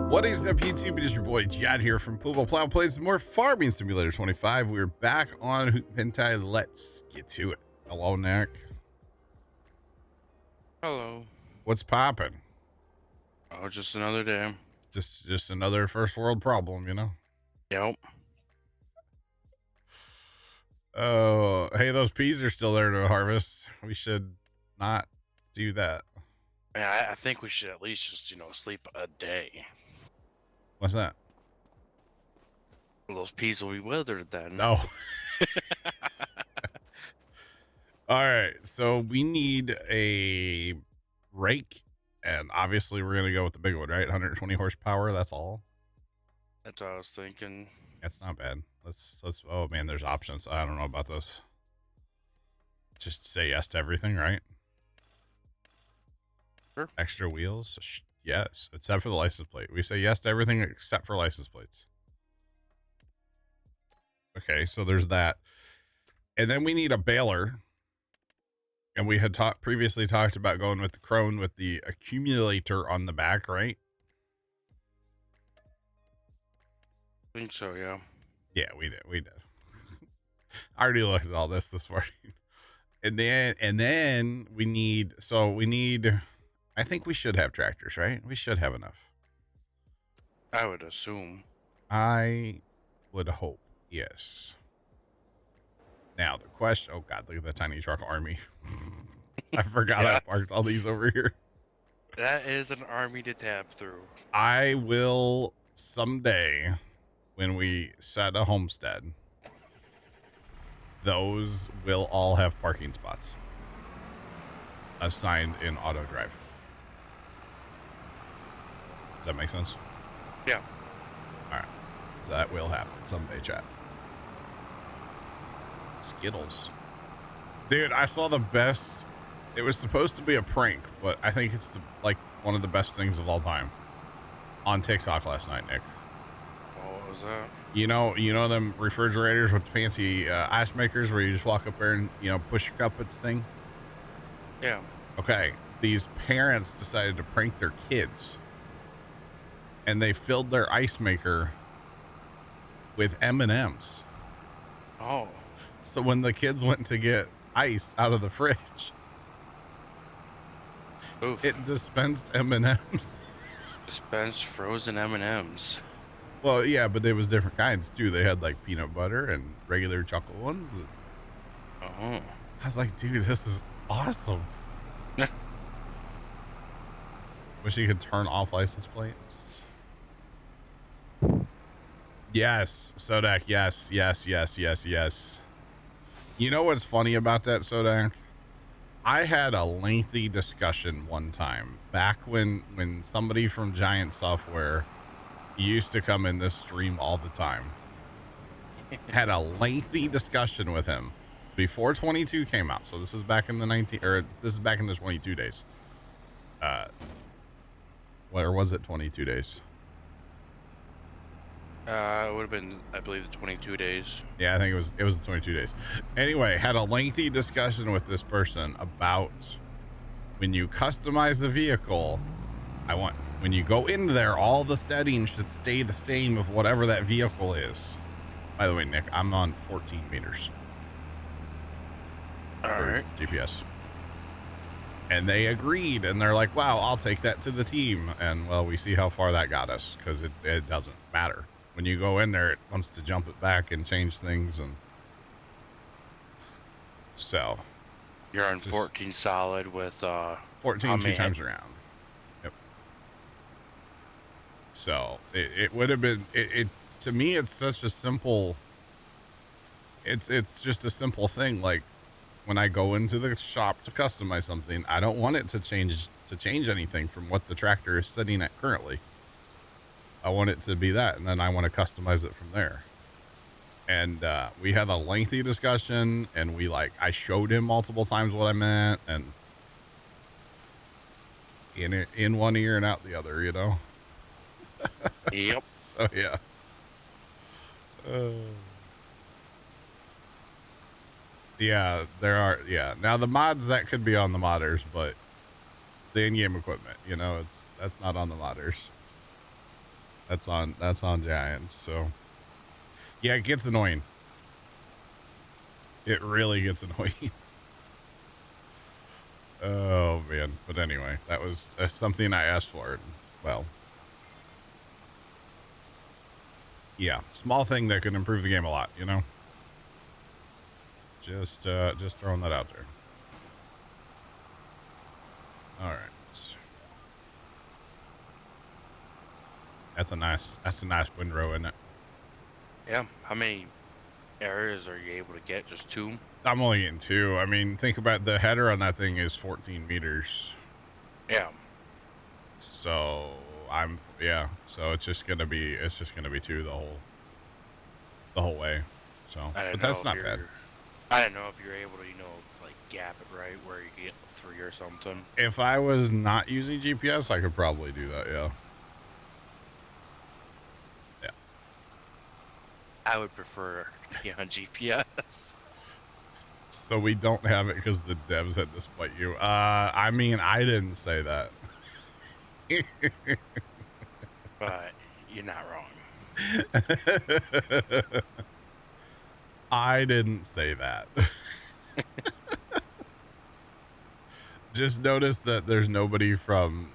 What is up, YouTube? It is your boy Jad here from Puma, Plow plays some more Farming Simulator 25. We're back on Hutan Pantai. Let's get to it. Hello, Nick. Hello. What's popping? Oh, just another day. Just another first world problem, you know? Yep. Oh, hey, those peas are still there to harvest. We should not do that. Yeah, I think we should at least just, sleep a day. What's that? Well, those peas will be withered then. No. All right, so we need a rake, and obviously we're gonna go with the big one, right? 120 horsepower. That's all. That's what I was thinking. That's not bad. Let's. Oh man, there's options. I don't know about this. Just say yes to everything, right? Sure. Extra wheels, yes, except for the license plate. We say yes to everything except for license plates. Okay, so there's that, and then we need a baler. And we had previously talked about going with the crone with the accumulator on the back, right? I think so, yeah. Yeah, we did. I already looked at all this morning. And then we need, I think we should have tractors, right? We should have enough. I would assume. I would hope, yes. Now the question, oh God, look at the tiny truck army. I forgot I parked all these over here. That is an army to tab through. I will someday, when we set a homestead, those will all have parking spots assigned in auto drive. Does that make sense? Yeah. All right. So that will happen someday, chat. Skittles. Dude, I saw the best. It was supposed to be a prank, but I think it's one of the best things of all time on TikTok last night, Nick. What was that? You know them refrigerators with the fancy ice makers where you just walk up there and, push your cup at the thing? Yeah. Okay. These parents decided to prank their kids, and they filled their ice maker with M&Ms. Oh. So when the kids went to get ice out of the fridge, Oof. it dispensed M&Ms. Dispensed frozen M&Ms. Well, yeah, but it was different kinds too. They had like peanut butter and regular chocolate ones. Oh. I was like, dude, this is awesome. Wish you could turn off license plates. Yes, Sodak. Yes. You know what's funny about that, Sodak? I had a lengthy discussion one time back when somebody from Giant Software used to come in this stream all the time. Had a lengthy discussion with him before 22 came out. So this is back in the this is back in the 22 days. Or was it 22 days? It would have been, I believe, the 22 days. Yeah, I think it was the 22 days. Anyway, had a lengthy discussion with this person about when you customize the vehicle, when you go into there, all the settings should stay the same of whatever that vehicle is. By the way, Nick, I'm on 14 meters. All right. GPS. And they agreed, and they're like, wow, I'll take that to the team. And well, we see how far that got us, because it doesn't matter. When you go in there, it wants to jump it back and change things. And so You're on 14 solid with 14 two times around. Yep. So it would have been it to me. It's such a simple. It's just a simple thing. Like when I go into the shop to customize something, I don't want it to change anything from what the tractor is sitting at currently. I want it to be that, and then I want to customize it from there. And we had a lengthy discussion, and I showed him multiple times what I meant, and in one ear and out the other, you know. Yep. So yeah. Yeah, there are. Yeah, now the mods that could be on the modders, but the in-game equipment, that's not on the modders. That's on Giants. So yeah, it gets annoying. It really gets annoying. Oh man. But anyway, that was something I asked for. And, well, yeah, small thing that could improve the game a lot, you know? Just throwing that out there. All right. That's a nice windrow, isn't it? Yeah. How many areas are you able to get? Just 2? I'm only getting 2. I mean, think about the header on that thing is 14 meters. Yeah. So so it's just gonna be 2 the whole way. So, but that's not bad. I didn't know if you're able to, like gap it right where you get 3 or something. If I was not using GPS, I could probably do that. Yeah. Yeah. I would prefer to be on GPS. So we don't have it because the devs had to split you. I mean, I didn't say that. But you're not wrong. I didn't say that. Just notice that there's nobody from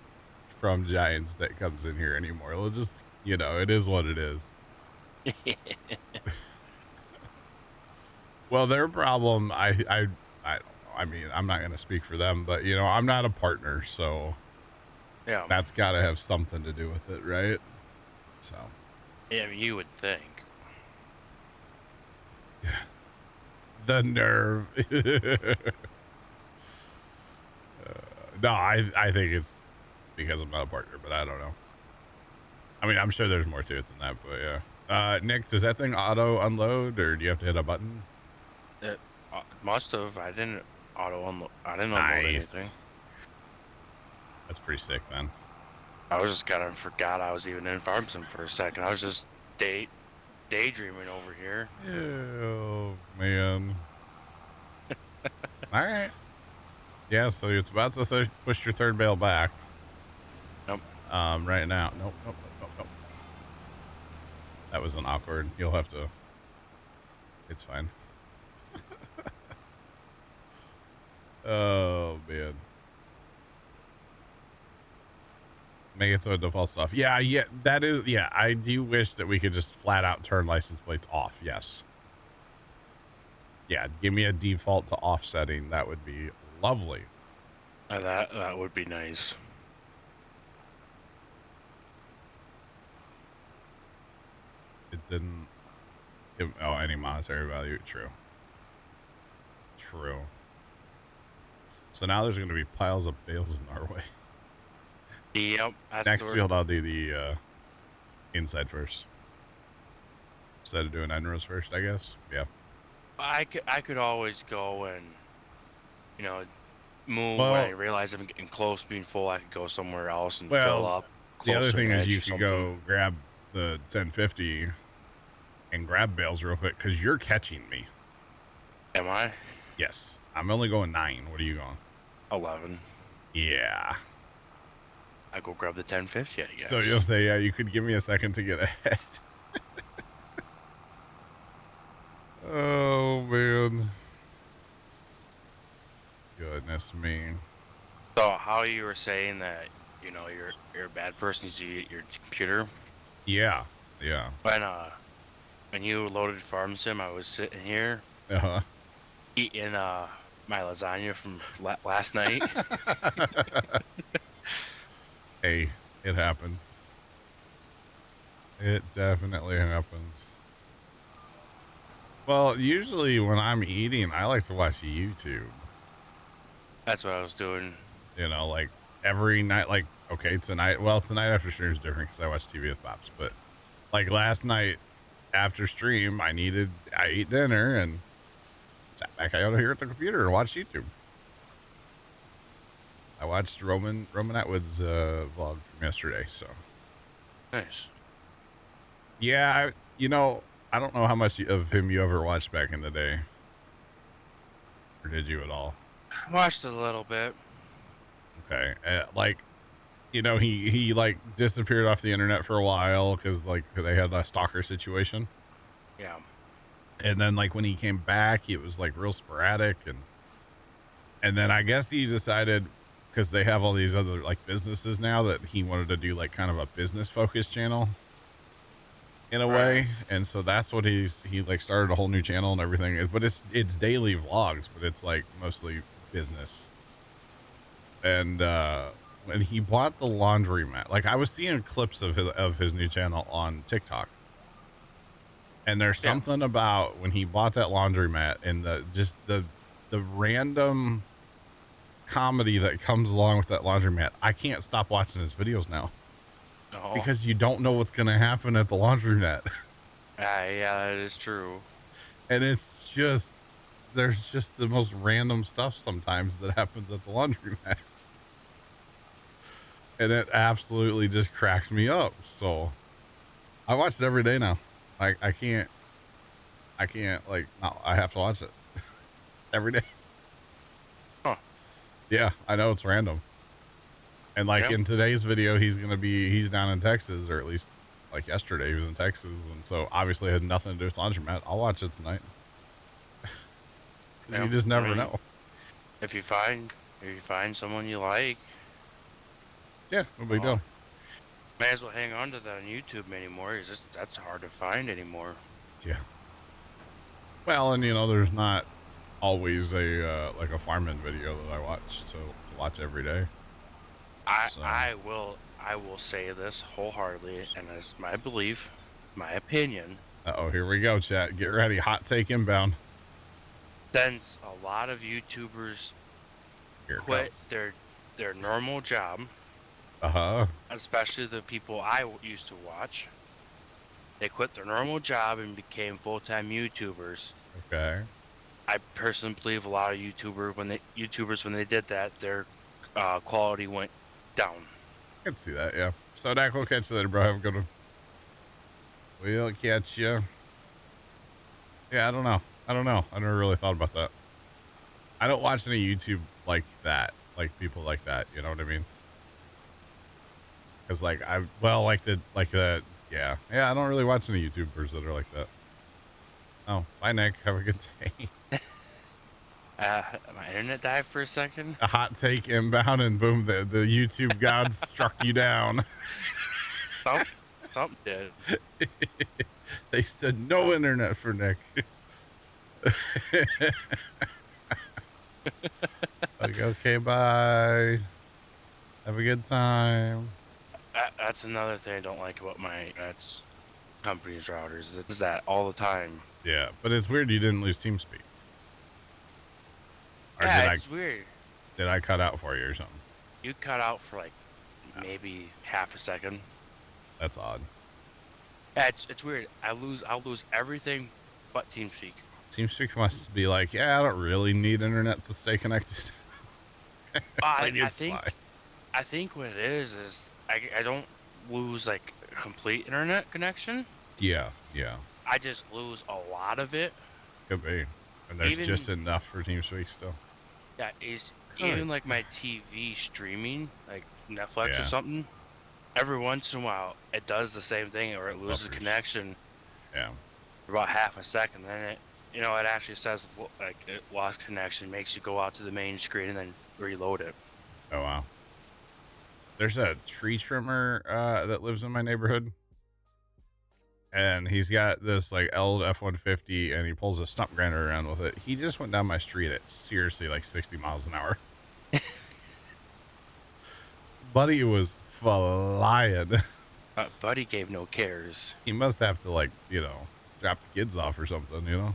Giants that comes in here anymore. It'll just, it is what it is. Well, their problem, I don't know. I mean, I'm not going to speak for them, but I'm not a partner, so Yeah. that's got to have something to do with it, right? So. Yeah, you would think. Yeah. The nerve. No, I think it's because I'm not a partner, but I don't know. I mean, I'm sure there's more to it than that, but yeah. Nick, does that thing auto unload, or do you have to hit a button? It must have. I didn't auto unload. I didn't unload anything. That's pretty sick, then. I was just kind of forgot I was even in farm sim for a second. I was just daydreaming over here. Oh man. All right. Yeah, so it's about to push your third bale back. Nope. Right now. Nope. That was an awkward. You'll have to. It's fine. Oh man. Make it so it defaults stuff. Yeah, that is. Yeah, I do wish that we could just flat out turn license plates off. Yes. Yeah, give me a default to off setting. That would be lovely. That would be nice. It didn't give any monetary value. True. So now there's going to be piles of bales in our way. Yep. Next field, I'll do the inside first instead of doing end rows first, I guess. Yeah. I could always go and move when I realize I'm getting close being full. I could go somewhere else and fill up. The other thing is you could go grab the 1050 and grab bales real quick because you're catching me. Am I? Yes. I'm only going 9. What are you going? 11. Yeah. I go grab the 1050, I guess. So you'll say, yeah, you could give me a second to get ahead. Oh, man. Goodness me. So how you were saying that, you're a bad person to eat your computer? Yeah. When you loaded Farm Sim, I was sitting here eating my lasagna from last night. Hey, it happens. It definitely happens. Well, usually when I'm eating, I like to watch YouTube. That's what I was doing. Like every night, like, okay, tonight after stream is different because I watch TV with Pops, but like last night after stream, I ate dinner and sat back out here at the computer and watched YouTube. I watched Roman Atwood's vlog from yesterday, so. Nice. Yeah, I don't know how much of him you ever watched back in the day. Or did you at all? Watched a little bit. Okay. You know, he like disappeared off the internet for a while because like they had a stalker situation. Yeah. And then like when he came back, it was like real sporadic, and then I guess he decided because they have all these other like businesses now that he wanted to do like kind of a business focused channel in a Right. way. And so that's what he like started a whole new channel and everything. But it's daily vlogs, but it's like mostly business. And when he bought the laundromat, like I was seeing clips of his new channel on TikTok. And there's Yeah. something about when he bought that laundromat and the random comedy that comes along with that laundromat. I can't stop watching his videos now Oh. because you don't know what's going to happen at the laundromat. Yeah, that is true. And it's just, there's just the most random stuff sometimes that happens at the laundromat. And it absolutely just cracks me up. So I watch it every day now. Like I can't like, no, I have to watch it every day. Huh. Yeah, I know it's random. And like Yep. in today's video, he's down in Texas, or at least like yesterday he was in Texas. And so obviously it had nothing to do with laundromat. I'll watch it tonight. Cause you Yeah. just never know. If you find someone you like, Yeah, no big deal. may as well hang on to that on YouTube anymore. That's hard to find anymore. Yeah. Well, and you know, there's not always a like a farming video that I watch to watch every day. So, I will say this wholeheartedly, and it's my belief, my opinion. oh, here we go, chat. Get ready. Hot take inbound. Since a lot of YouTubers Here it quit comes. their normal job, Uh-huh. especially the people I used to watch, they quit their normal job and became full-time YouTubers. Okay. I personally believe a lot of YouTubers when they did that, their quality went down. I can see that, yeah. So Dak, we'll catch you later, bro. Have a good one. We'll catch you. Yeah, I don't know. I never really thought about that. I don't watch any YouTube like that, like people like that. You know what I mean? Because like yeah. I don't really watch any YouTubers that are like that. Oh, bye, Nick. Have a good day. My internet died for a second. A hot take inbound, and boom, the YouTube gods struck you down. Something did. They said no internet for Nick. Like, okay, bye. Have a good time. That's another thing I don't like about my company's routers. It's that all the time. Yeah, but it's weird you didn't lose TeamSpeak. Or Yeah, it's weird. Did I cut out for you or something? You cut out for like maybe half a second. That's odd. Yeah, it's weird. I'll lose everything but TeamSpeak. TeamSpeak must be like, yeah, I don't really need internet to stay connected. Like, I think what it is I don't lose like a complete internet connection. Yeah. I just lose a lot of it. Could be. And there's just enough for TeamSpeak still. Yeah, even like my TV streaming, like Netflix or Yeah. something. Every once in a while, it does the same thing, or it loses connection. Yeah. For about half a second, then it actually says like it lost connection, makes you go out to the main screen and then reload it. Oh wow. There's a tree trimmer that lives in my neighborhood, and he's got this like old F-150, and he pulls a stump grinder around with it. He just went down my street at seriously like 60 miles an hour. Buddy was flying. Buddy gave no cares. He must have to like, you know, drop the kids off or something, you know?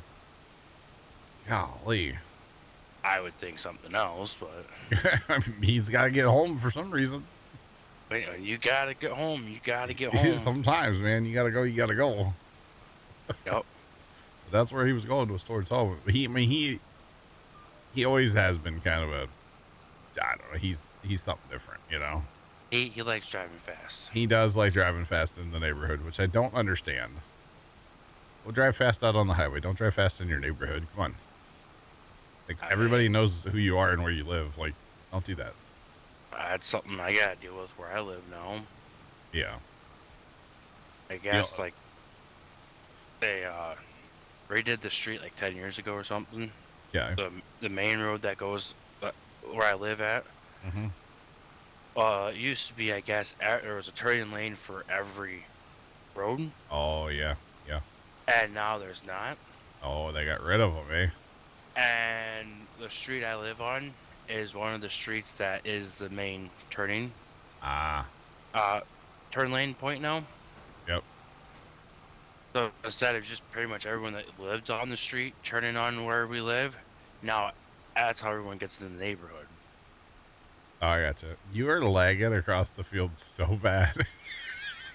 Golly. I would think something else, but I mean, he's got to get home for some reason. But you gotta get home. You gotta get home. Sometimes, man, you gotta go. Yep. That's where he was going, was towards home. He always has been kind of I don't know. He's something different, you know. He likes driving fast. He does like driving fast in the neighborhood, which I don't understand. We'll drive fast out on the highway. Don't drive fast in your neighborhood. Come on. Like everybody knows who you are and where you live. Like, don't do that. That's something I gotta deal with where I live now. Yeah. I You know, guess like they redid the street like 10 years ago or something. okay. The main road that goes where I live at. Mm-hmm. It used to be, I guess, there was a turning lane for every road, Oh, yeah. Yeah. and now there's not. Oh, they got rid of them, eh? And the street I live on is one of the streets that is the main Ah, uh, turn lane point now. yep. So instead of just pretty much everyone that lived on the street turning on where we live, now that's how everyone gets in the neighborhood. Oh, I gotcha. You are lagging across the field so bad.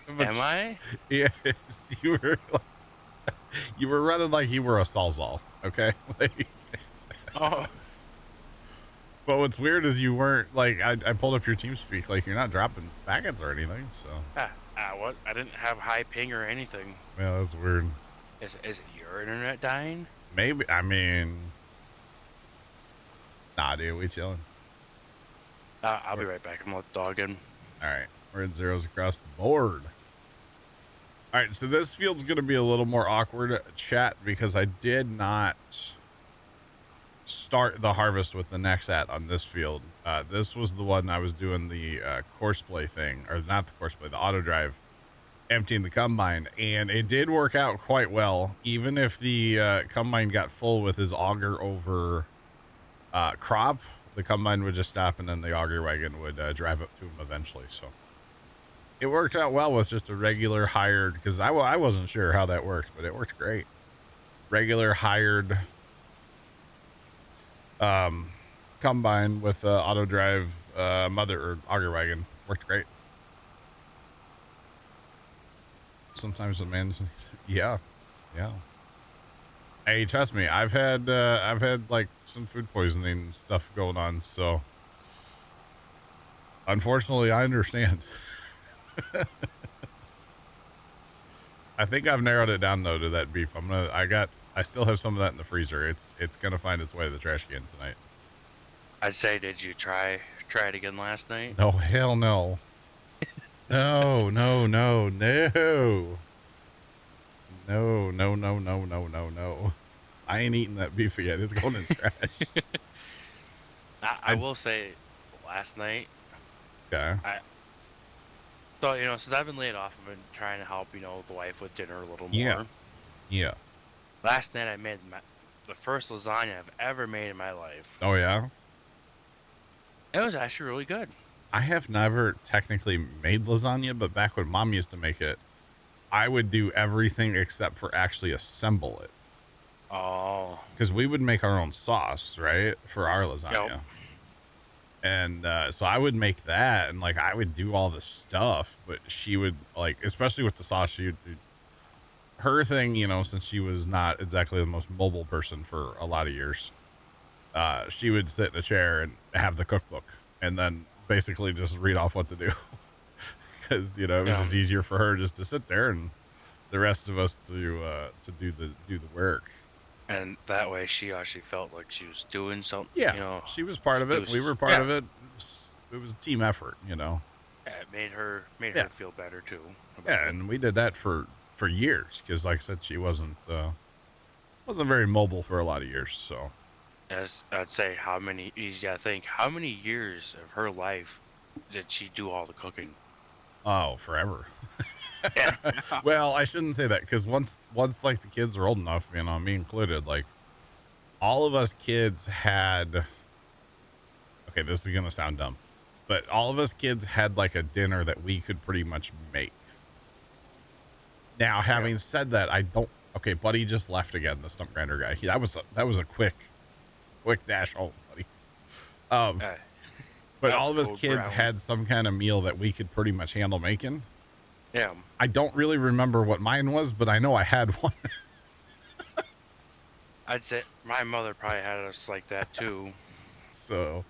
But Am I? yes, you were running like you were a Sawzall, okay? Like, Oh, but what's weird is you weren't like I pulled up your team speak, like you're not dropping packets or anything, so what? I didn't have high ping or anything. yeah, that's weird. Is it your internet dying? Maybe I mean nah dude, we chilling. I'll be right back. I'm gonna let the dog in. All right, we're in zeros across the board. All right, so this field's going to be a little more awkward chat because I did not start the harvest with the Nexat on this field. This was the one I was doing the course play thing, or not the course play, the auto drive, emptying the combine, and it did work out quite well. Even if the combine got full with his auger over crop, the combine would just stop, and then the auger wagon would drive up to him eventually. So it worked out well with just a regular hired, because I wasn't sure how that works, but it worked great. Regular hired combine with auto drive mother or auger wagon worked great. Sometimes the man, yeah. Hey, trust me, I've had like some food poisoning stuff going on, so unfortunately I understand. I think I've narrowed it down though to that beef. I still have some of that in the freezer. It's gonna find its way to the trash can tonight. I'd say, did you try it again last night? No, hell no. No. No. I ain't eating that beef yet. It's going in the trash. I will say, last night, Okay. so since I've been laid off, I've been trying to help the wife with dinner a little Yeah. more. Yeah. Last night I made the first lasagna I've ever made in my life. Oh yeah. It was actually really good. I have never technically made lasagna, but back when mom used to make it, I would do everything except for actually assemble it. Oh. Because we would make our own sauce, right, for our lasagna. Yep. And so I would make that, and like I would do all the stuff, but she would, like, especially with the sauce, her thing, since she was not exactly the most mobile person for a lot of years, she would sit in a chair and have the cookbook and then basically just read off what to do. Because it was just easier for her just to sit there and the rest of us to do the work. And that way she actually felt like she was doing something. Yeah, she was part of it. We were part of it. It was a team effort, It made her feel better too. Yeah, and we did that for years because, like I said, she wasn't very mobile for a lot of years. So, as I'd say, you gotta think, how many years of her life did she do all the cooking? Oh, forever. Yeah. Well, I shouldn't say that because once like the kids are old enough, me included, like all of us kids had. Okay, this is gonna sound dumb, but all of us kids had like a dinner that we could pretty much make. Now, having said that, I don't. Okay, buddy just left again. The stump grinder guy. That was a quick dash home, buddy. But all of us kids had some kind of meal that we could pretty much handle making. Yeah. I don't really remember what mine was, but I know I had one. I'd say my mother probably had us like that too. So,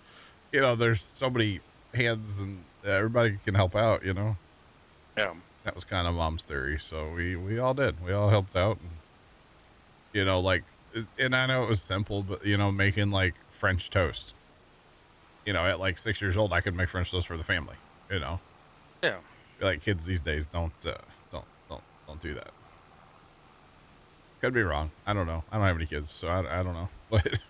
there's so many hands and everybody can help out, Yeah. That was kind of mom's theory. So we all did. We all helped out. And, like, and I know it was simple, but, making like French toast. you know, at like 6 years old, I could make French toast for the family, you know, Yeah. like kids these days don't do that. Could be wrong. I don't know. I don't have any kids, so I don't know. But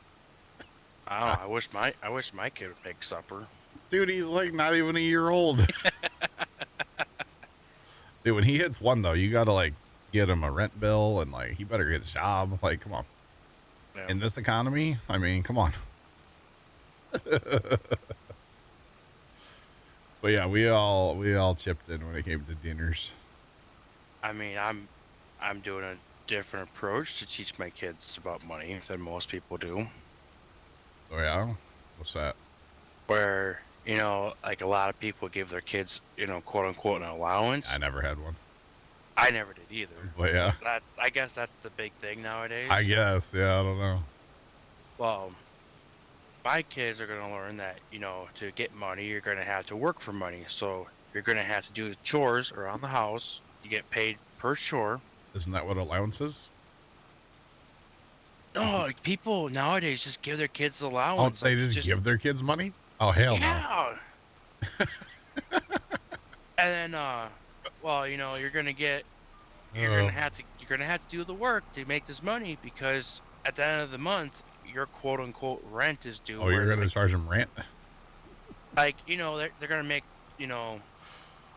I don't know. I wish my kid would make supper. dude, he's like not even a year old. Dude, when he hits 1 though, you gotta like get him a rent bill and like he better get a job. Like, come on. Yeah. In this economy, I mean, come on. But yeah, we all chipped in when it came to dinners. I mean, I'm doing a different approach to teach my kids about money than most people do. Oh yeah, what's that? Where, like a lot of people give their kids, quote unquote, an allowance. I never had one. I never did either. But yeah, I guess that's the big thing nowadays. I guess, yeah, I don't know. Well, my kids are gonna learn that, to get money, you're gonna have to work for money. So you're gonna have to do chores around the house. You get paid per chore. Isn't that what allowance is? No, people nowadays just give their kids Oh, allowance. they just give their kids money? Oh hell no. Yeah. And then, well, you're gonna have to do the work to make this money because at the end of the month, your quote unquote rent is due. Oh, you're gonna charge them rent? Like, they're gonna make,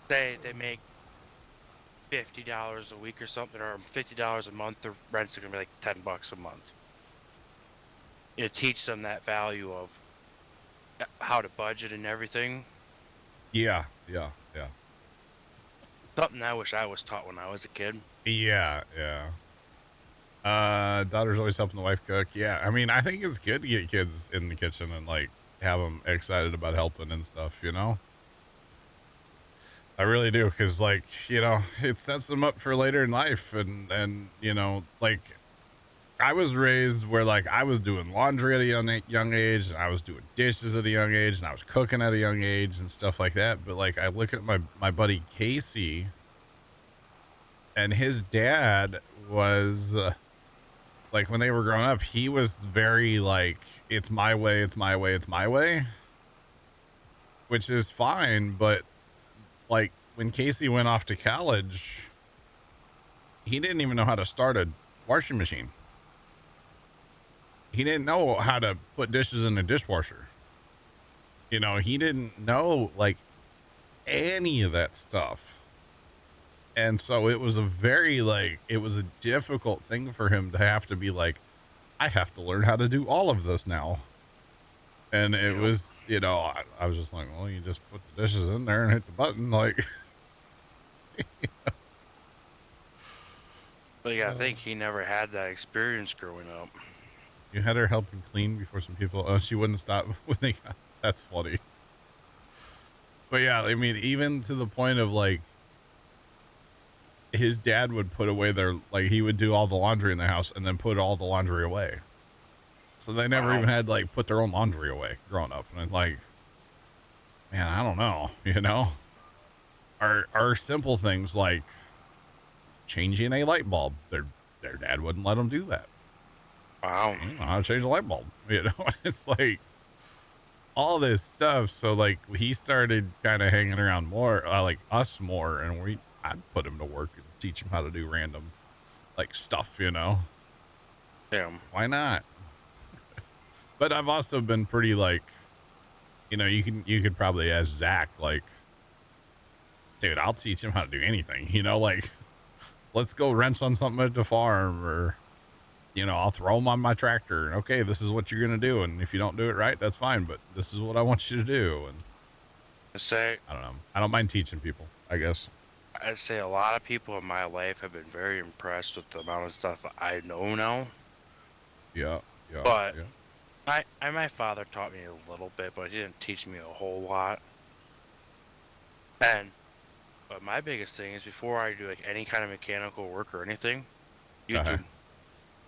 say they make $50 a week or something, or $50 a month. The rent's gonna be like $10 a month. Teach them that value of how to budget and everything. Yeah. Something I wish I was taught when I was a kid. Yeah. Daughter's always helping the wife cook. Yeah, I mean, I think it's good to get kids in the kitchen and like have them excited about helping and stuff, you know? I really do, because like, it sets them up for later in life. And like I was raised where like I was doing laundry at a young age, and I was doing dishes at a young age, and I was cooking at a young age and stuff like that. But like I look at my buddy Casey, and his dad was like, when they were growing up, he was very like, it's my way, it's my way, it's my way, which is fine. But like when Casey went off to college, he didn't even know how to start a washing machine. He didn't know how to put dishes in a dishwasher. He didn't know like any of that stuff. And so it was it was a difficult thing for him to have to be like, I have to learn how to do all of this now. And it was, I was just like, well, you just put the dishes in there and hit the button. Like, But yeah, I think he never had that experience growing up. you had her help him clean before some people, oh, she wouldn't stop when they got, that's funny. But yeah, I mean, even to the point of like, his dad would put away he would do all the laundry in the house and then put all the laundry away. So they never even had like put their own laundry away growing up. And like, man, I don't know, are simple things like changing a light bulb. Their dad wouldn't let them do that. Wow. I don't know how to change a light bulb. It's like all this stuff. So like he started kind of hanging around more, like us more, and I'd put him to work and teach him how to do random like stuff, Yeah. Why not? But I've also been pretty like, you could probably ask Zach, like, dude, I'll teach him how to do anything, like, let's go wrench on something at the farm, or, I'll throw him on my tractor, and okay, this is what you're going to do. And if you don't do it right, that's fine, but this is what I want you to do. And I don't know. I don't mind teaching people, I guess. I'd say a lot of people in my life have been very impressed with the amount of stuff I know now. Yeah. But my father taught me a little bit, but he didn't teach me a whole lot. But my biggest thing is, before I do like any kind of mechanical work or anything, YouTube.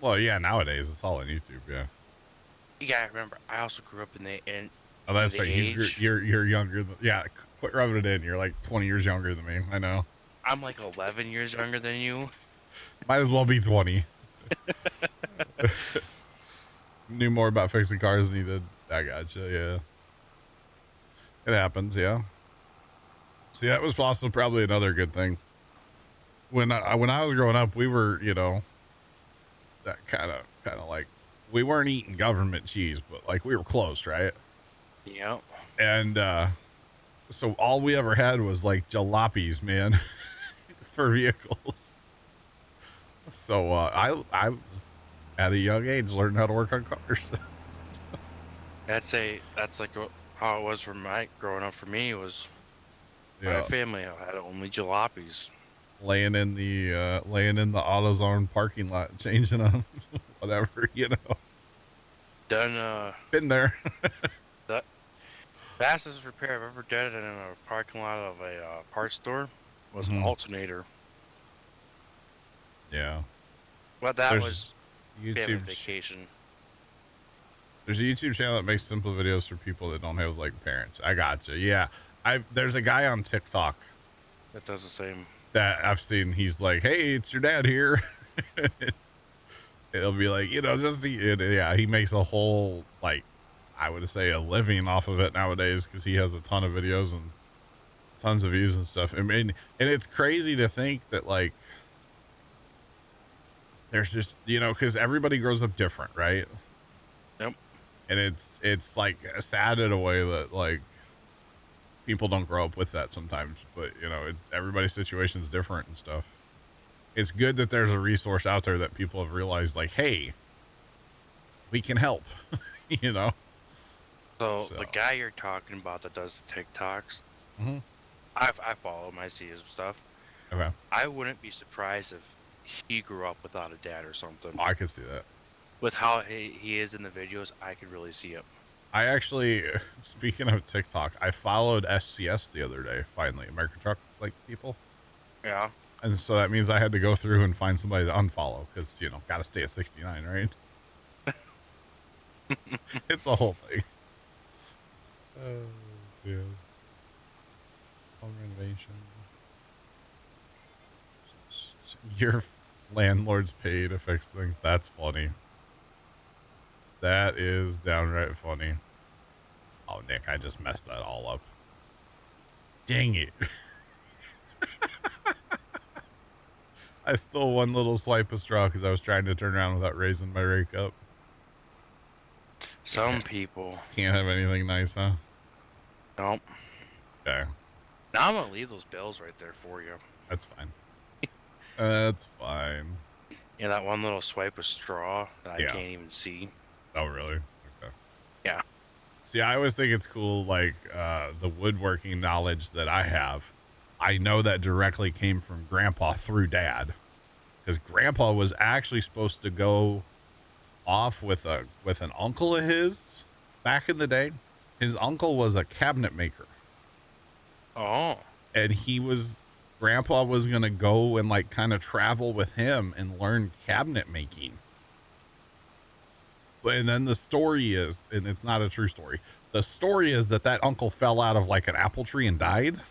Well, yeah, nowadays it's all on YouTube. Yeah. You gotta remember, I also grew up in the Oh, that's right. You're younger than, yeah. Quit rubbing it in. You're like 20 years younger than me. I know. I'm like 11 years younger than you. Might as well be 20. Knew more about fixing cars than you did. I gotcha. Yeah. It happens, yeah. See, that was also probably another good thing. When I was growing up, we were, you know, that kind of like we weren't eating government cheese, but like we were close, right? Yep. And so all we ever had was like jalopies, man, for vehicles. So I was at a young age learning how to work on cars. That's like how it was for my growing up. For me, it was my Yeah, family had only jalopies. laying in the AutoZone parking lot, changing them, whatever, you know. Done Been there. the fastest repair I've ever done in a parking lot of a parts store was an Mhm. alternator. Yeah. But that was There's family YouTube. vacation. There's a YouTube channel that makes simple videos for people that don't have like parents. I gotcha. Yeah. There's a guy on TikTok That does the same. that I've seen. He's like, "Hey, it's your dad here." It'll be like, you know, yeah, he makes a whole, like, I would say a living off of it nowadays because he has a ton of videos and tons of views and stuff. I mean, and it's crazy to think that, like, there's just, you know, because everybody grows up different, right? Yep. And it's like sad in a way that, like, people don't grow up with that sometimes, but, you know, everybody's situation is different and stuff. It's good that there's a resource out there that people have realized, like, hey, we can help, you know? So the guy you're talking about that does the TikToks, Mhm. I follow him. I see his stuff. Okay. I wouldn't be surprised if he grew up without a dad or something. I can see that. With how he is in the videos, I could really see it. I actually, speaking of TikTok, I followed SCS the other day, finally, American Truck, like, people. Yeah. And so that means I had to go through and find somebody to unfollow because, you know, got to stay at 69, right? It's a whole thing. Oh, yeah. Home renovation. Your landlord's pay to fix things. That's funny. That is downright funny. Oh, Nick, I just messed that all up. Dang it. I stole one little swipe of straw because I was trying to turn around without raising my rake up. Some people. Can't have anything nice, huh? Nope. Okay. Now I'm gonna leave those bills right there for you. That's fine. That's fine. Yeah, that one little swipe of straw that I Yeah. can't even see. Oh, really? Okay. Yeah. See, I always think it's cool, like, the woodworking knowledge that I have. I know that directly came from Grandpa through Dad. Because Grandpa was actually supposed to go off with an uncle of his back in the day. His uncle was a cabinet maker. Oh. And Grandpa was going to go and, like, kind of travel with him and learn cabinet making. And then the story is, and it's not a true story, the story is that uncle fell out of, like, an apple tree and died.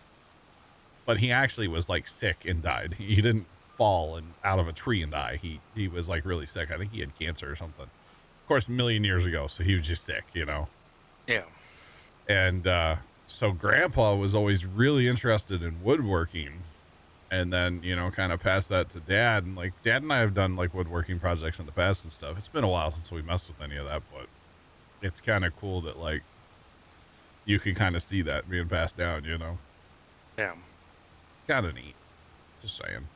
But he actually was, like, sick and died. He didn't fall and out of a tree and die. He was, like, really sick. I think he had cancer or something. Of course, a million years ago, so he was just sick, you know? Yeah. And so Grandpa was always really interested in woodworking. And then, you know, kind of passed that to Dad. And, like, Dad and I have done, like, woodworking projects in the past and stuff. It's been a while since we messed with any of that, but it's kind of cool that, like, you can kind of see that being passed down, you know? Yeah. Kind of neat. Just saying.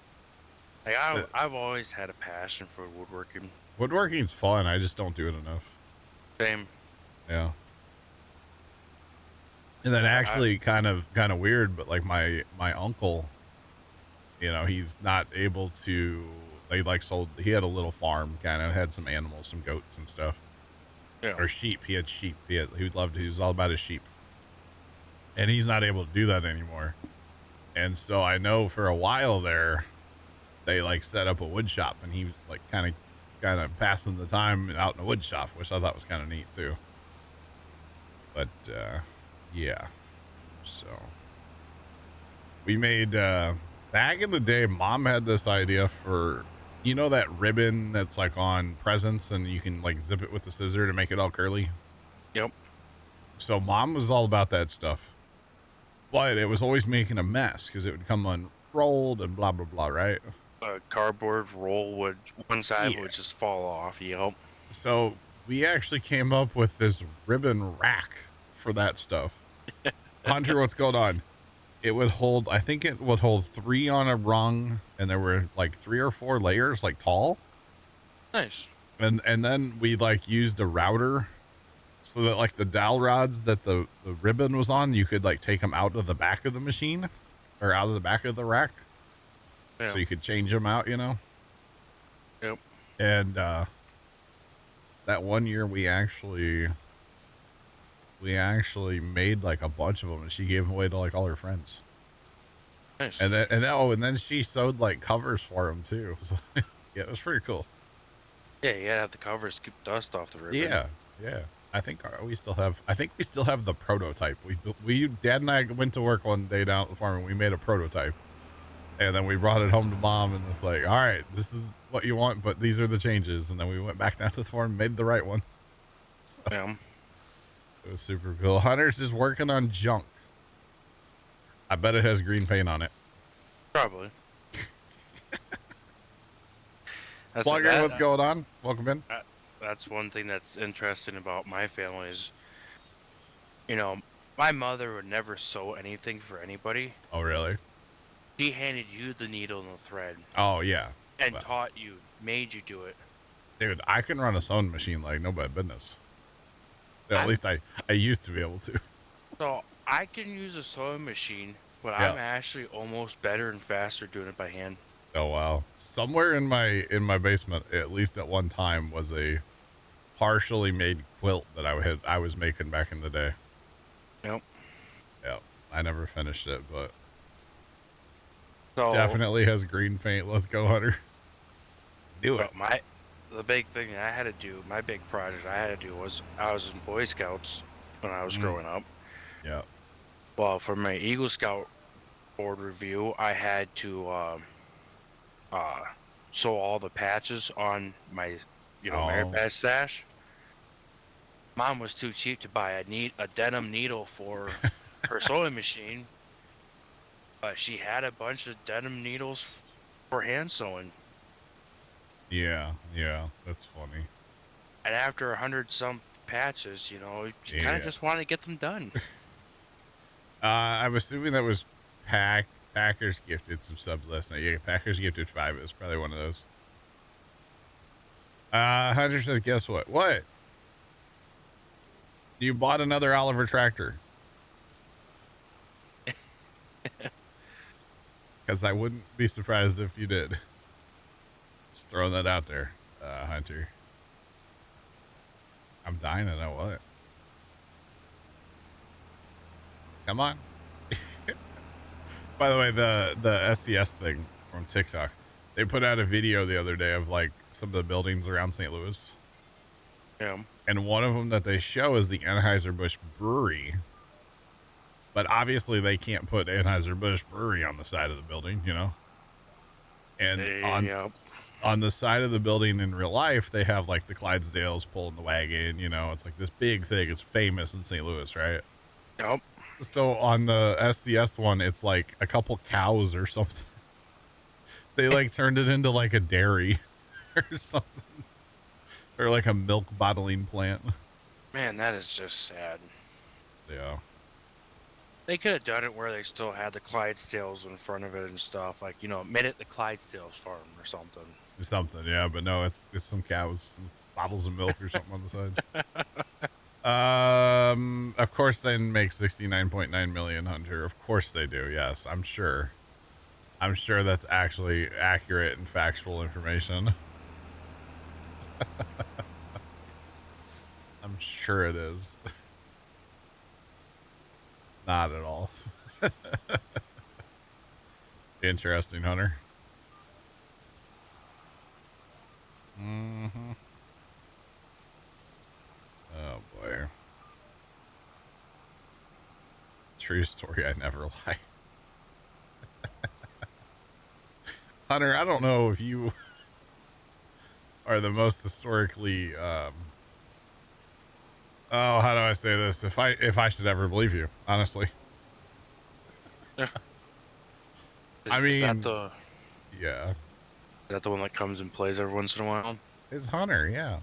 Like I've always had a passion for woodworking. Woodworking's fun. I just don't do it enough. Same. Yeah. And then actually kind of weird, but like my uncle, you know, he's not able to, he had a little farm, kind of had some animals, some goats and stuff. Yeah. Or sheep. He had sheep. He was all about his sheep. And he's not able to do that anymore. And so I know for a while there, they like set up a wood shop and he was like kind of passing the time out in a wood shop, which I thought was kind of neat too. But, yeah. So we made, back in the day, Mom had this idea for, you know, that ribbon that's like on presents and you can like zip it with the scissor to make it all curly. Yep. So Mom was all about that stuff. but it was always making a mess because it would come unrolled and blah, blah, blah, right? A cardboard roll would one side Yeah. would just fall off. Yep. So we actually came up with this ribbon rack for that stuff. Hunter, what's going on? It would hold, I think it would hold 3 on a rung, and there were like 3 or 4 layers, like tall. Nice. And then we like used a router so that like the dowel rods that the ribbon was on, you could like take them out of the back of the machine or out of the back of the rack. Yeah. So you could change them out, you know? Yep. And that one year we actually made like a bunch of them, and she gave them away to like all her friends. Nice. And then she sewed like covers for them too. So yeah, it was pretty cool. Yeah, you gotta have the covers to keep dust off the ribbon. Yeah. I think we still have the prototype. Dad and I went to work one day down at the farm and we made a prototype. And then we brought it home to Mom, and it's like, all right, this is what you want, but these are the changes. And then we went back down to the farm and made the right one. So, Yeah. it was super cool. Hunter's is working on junk. I bet it has green paint on it. Probably. Plugger, what's going on? Welcome in. That's one thing that's interesting about my family is, you know, my mother would never sew anything for anybody. Oh, really? She handed you the needle and the thread. Oh, yeah. And taught you, made you do it. Dude, I can run a sewing machine like nobody's business. At least I used to be able to. So I can use a sewing machine, but I'm actually almost better and faster doing it by hand. Oh, wow. Somewhere in my basement, at least at one time, was a partially made quilt that I was making back in the day. Yep. I never finished it, but so, definitely has green paint. Let's go, Hunter. Do it. The big thing I had to do, my big project I had to do was I was in Boy Scouts when I was growing up. Yeah. Well, for my Eagle Scout board review, I had to sew all the patches on my, merit badge stash. Mom was too cheap to buy a denim needle for her sewing machine, but she had a bunch of denim needles for hand sewing. Yeah, that's funny. And after 100 some patches, you kind of just want to get them done. I'm assuming that was Packers gifted some subs last night. Yeah, Packers gifted 5. It was probably one of those. Hunter says, guess what? What? You bought another Oliver tractor. Because I wouldn't be surprised if you did. Just throwing that out there, Hunter. I'm dying to know what. Come on. By the way, the SCS thing from TikTok, they put out a video the other day of like some of the buildings around St. Louis. Yeah. And one of them that they show is the Anheuser-Busch Brewery. But obviously they can't put Anheuser-Busch Brewery on the side of the building, And on the side of the building in real life, they have like the Clydesdales pulling the wagon, it's like this big thing. It's famous in St. Louis, right? Yep. So on the SCS one, it's like a couple cows or something. They like turned it into like a dairy or something. Or like a milk bottling plant. Man, that is just sad. Yeah. They could have done it where they still had the Clydesdales in front of it and stuff. Like, made it the Clydesdales farm or something. Something, yeah. But no, it's some cows, some bottles of milk or something on the side. Of course they make 69.9 million, Hunter. Of course they do. Yes, I'm sure that's actually accurate and factual information. I'm sure it is. Not at all. Interesting, Hunter. Mm-hmm. Oh boy. True story, I never lie. Hunter, I don't know if you are the most historically how do I say this? If I should ever believe you, honestly. I Is that mean, the yeah, is that the one that comes and plays every once in a while? it's Hunter. Yeah,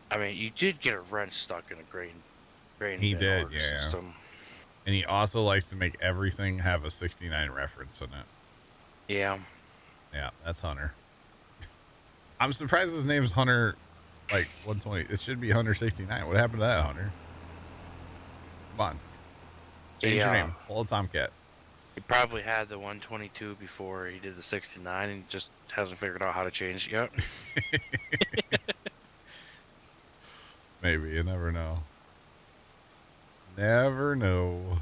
I mean, you did get a wrench stuck in a grain he bin did. order Yeah, system. and he also likes to make everything have a 69 reference in it. Yeah. Yeah, that's Hunter. I'm surprised his name's Hunter, like 120. It should be Hunter 69. What happened to that, Hunter? Come on, change your Yeah. name. Pull a Tomcat. He probably had the 122 before he did the 69 and just hasn't figured out how to change it yet. Maybe you never know. Never know.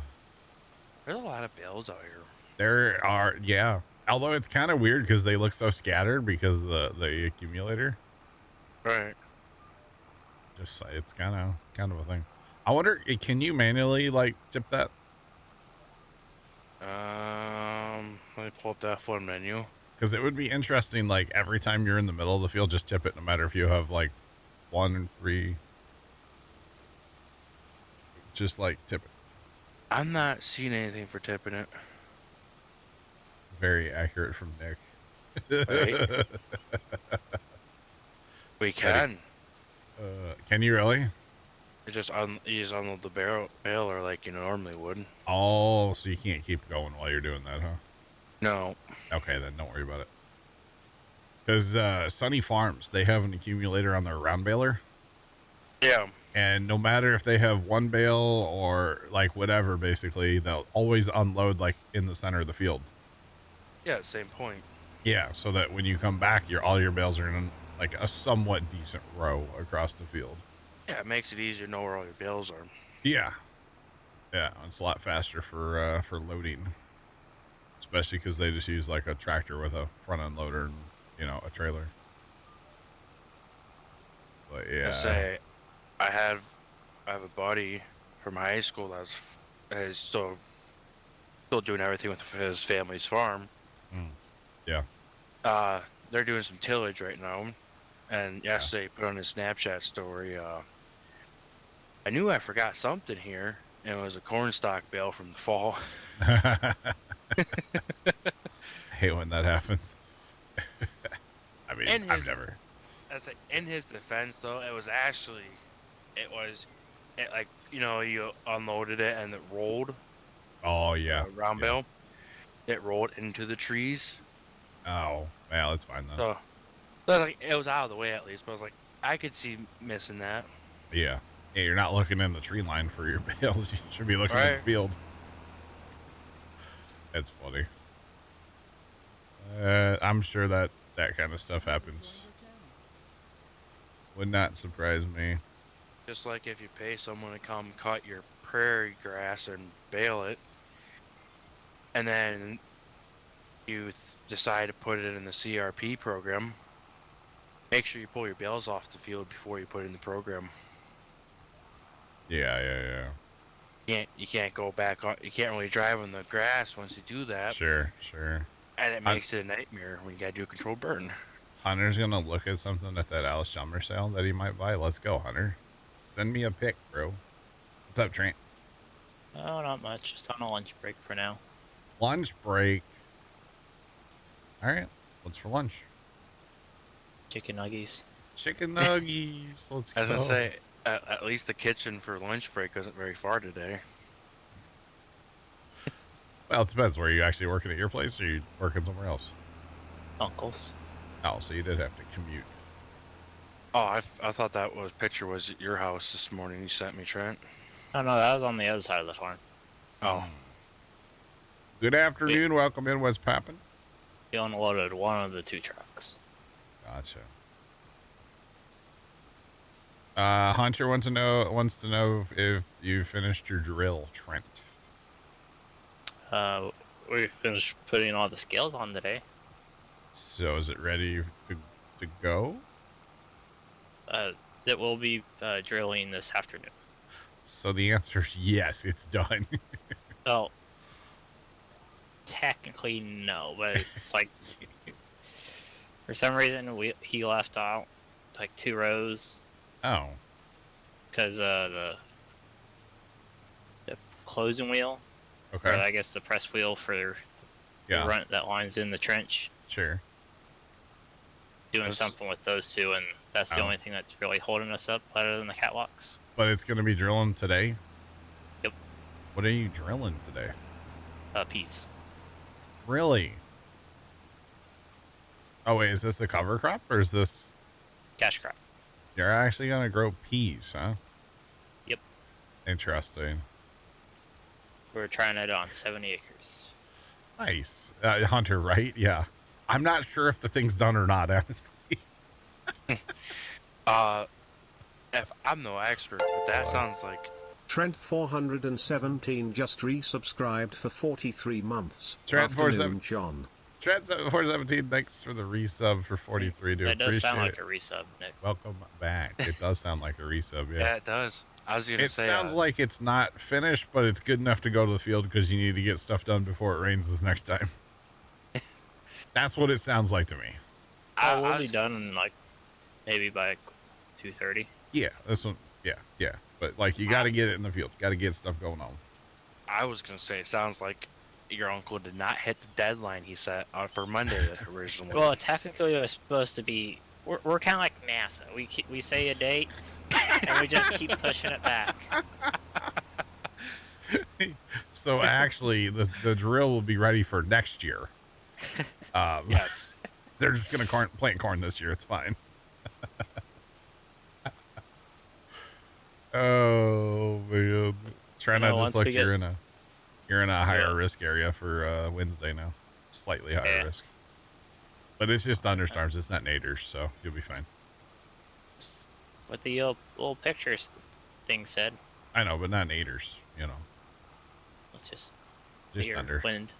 There's a lot of bales out here. There are, yeah. Although it's kind of weird because they look so scattered because of the accumulator. Right. Just it's kind of a thing. I wonder, can you manually like tip that? Let me pull up that phone menu. Because it would be interesting. Like every time you're in the middle of the field, just tip it, no matter if you have like 1 and 3. Just like tip it. I'm not seeing anything for tipping it. Very accurate from Nick. Right. We can. Can you really? It just you just unload the baler like you normally would. Oh, so you can't keep going while you're doing that, huh? No. Okay, then don't worry about it. Because Sunny Farms, they have an accumulator on their round baler. Yeah. And no matter if they have one bale or like whatever, basically, they'll always unload like in the center of the field. Yeah, same point. Yeah, so that when you come back, all your bales are in like a somewhat decent row across the field. Yeah, it makes it easier to know where all your bales are. Yeah. Yeah, it's a lot faster for loading. Especially because they just use like a tractor with a front end loader and, a trailer. But yeah. I have a buddy from high school is still doing everything with his family's farm. Yeah. They're doing some tillage right now, and yesterday he put on his Snapchat story. I knew I forgot something here, and it was a corn stalk bale from the fall. I hate when that happens. I mean, I've never. In his defense, though, it was like you unloaded it and it rolled. Oh yeah. Round bale. It rolled into the trees. Oh, well, that's fine then. So like, it was out of the way at least. But I was like, I could see missing that. Yeah. Yeah, you're not looking in the tree line for your bales. You should be looking in the field. That's funny. I'm sure that kind of stuff happens. Would not surprise me. Just like if you pay someone to come cut your prairie grass and bale it, and then you decide to put it in the CRP program, make sure you pull your bales off the field before you put it in the program. Yeah. You can't go back on. You can't really drive on the grass once you do that. Sure. And it makes it a nightmare when you gotta do a controlled burn. Hunter's gonna look at something at that Alice Summer sale that he might buy. Let's go, Hunter. Send me a pic, bro. What's up, Trent? Oh, not much. Just on a lunch break for now. Lunch break. All right. What's for lunch? Chicken nuggies. Chicken nuggies. Let's go. I was gonna say, at least the kitchen for lunch break isn't very far today. Well, it depends. Were you actually working at your place or you working somewhere else? Uncle's. Oh, so you did have to commute. Oh, I thought that picture was at your house this morning. You sent me, Trent. Oh no, that was on the other side of the farm. Oh. Good afternoon. Yeah. Welcome in. What's poppin'? He unloaded one of the 2 trucks. Gotcha. Hunter wants to know if you finished your drill, Trent. We finished putting all the scales on today. So is it ready to go? It will be drilling this afternoon. So the answer is yes, it's done. Well, technically no, but it's like for some reason he left out like 2 rows. Oh. Because the closing wheel Okay. Or I guess the press wheel for the Yeah. run that lines in the trench. Sure. Doing something with those two, and that's the Oh. only thing that's really holding us up other than the catwalks. But it's going to be drilling today? Yep. What are you drilling today? Peas. Really? Oh, wait, is this a cover crop or is this... Cash crop. You're actually going to grow peas, huh? Yep. Interesting. We're trying it on 70 acres. Nice. Hunter, right? Yeah. I'm not sure if the thing's done or not, honestly. If I'm no expert, but that sounds like... Trent 417 just resubscribed for 43 months. Trent Afternoon, John. Trent 417, thanks for the resub for 43, dude. That does sound like it. a resub, Nick. Welcome back. It does sound like a resub, yeah. Yeah, it does. I was gonna say... It sounds like it's not finished, but it's good enough to go to the field because you need to get stuff done before it rains this next time. That's what it sounds like to me. We'll be done in, like, maybe by 2:30. Yeah, this one. Yeah. But, like, you got to get it in the field. Got to get stuff going on. I was gonna say, it sounds like your uncle did not hit the deadline he set for Monday originally. Well, technically it was supposed to be... We're kind of like NASA. We say a date, and we just keep pushing it back. So, actually, the drill will be ready for next year. Yes. They're just going to plant corn this year. It's fine. Oh, man. Try not to just look. You're in a higher risk area for Wednesday now. Slightly higher risk. But it's just thunderstorms. It's not naders, so you'll be fine. What the little pictures thing said. I know, but not naders, you know. It's just thunder. Wind.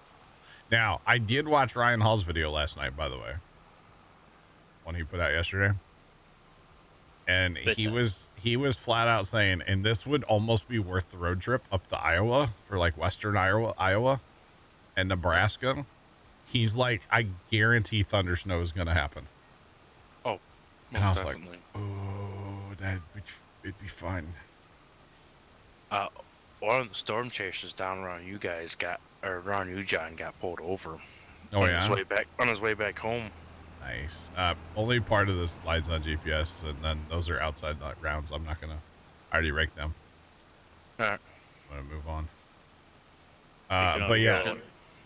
Now, I did watch Ryan Hall's video last night, by the way. One he put out yesterday. And he was flat out saying, and this would almost be worth the road trip up to Iowa for like western Iowa and Nebraska. He's like, I guarantee thunder snow is going to happen. Oh, and I was definitely. like, oh, it'd be fun. One of the storm chasers down around you guys around you, John, got pulled over. Oh, on yeah? On his way back home. Nice. Only part of this lights on GPS, and then those are outside rounds. I'm not gonna. I already raked them. All right. I'm gonna move on. But yeah,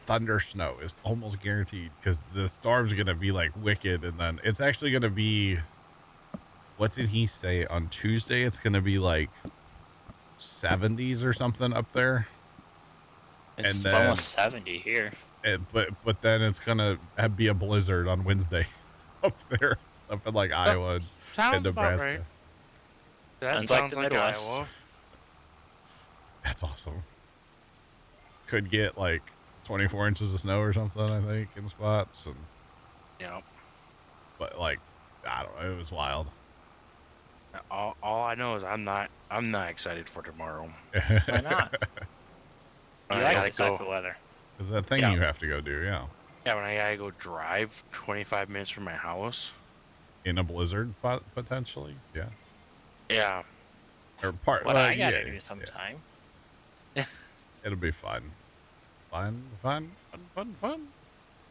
thunder snow is almost guaranteed because the storm's gonna be like wicked, and then it's actually gonna be. What did he say on Tuesday? It's gonna be like 70s or something up there. It's almost 70 here. But then it's gonna be a blizzard on Wednesday up there, up in like Iowa and Nebraska. Right. That sounds like Iowa. That's awesome. Could get like 24 inches of snow or something, I think, in spots. And yeah. But like, I don't know. It was wild. All I know is I'm not excited for tomorrow. Why not? You like this type of weather. Is that thing you have to go do? Yeah. Yeah, when I gotta go drive 25 minutes from my house. In a blizzard, potentially. Yeah. Yeah. Or part. What I gotta do sometime. Yeah. It'll be fun. Fun.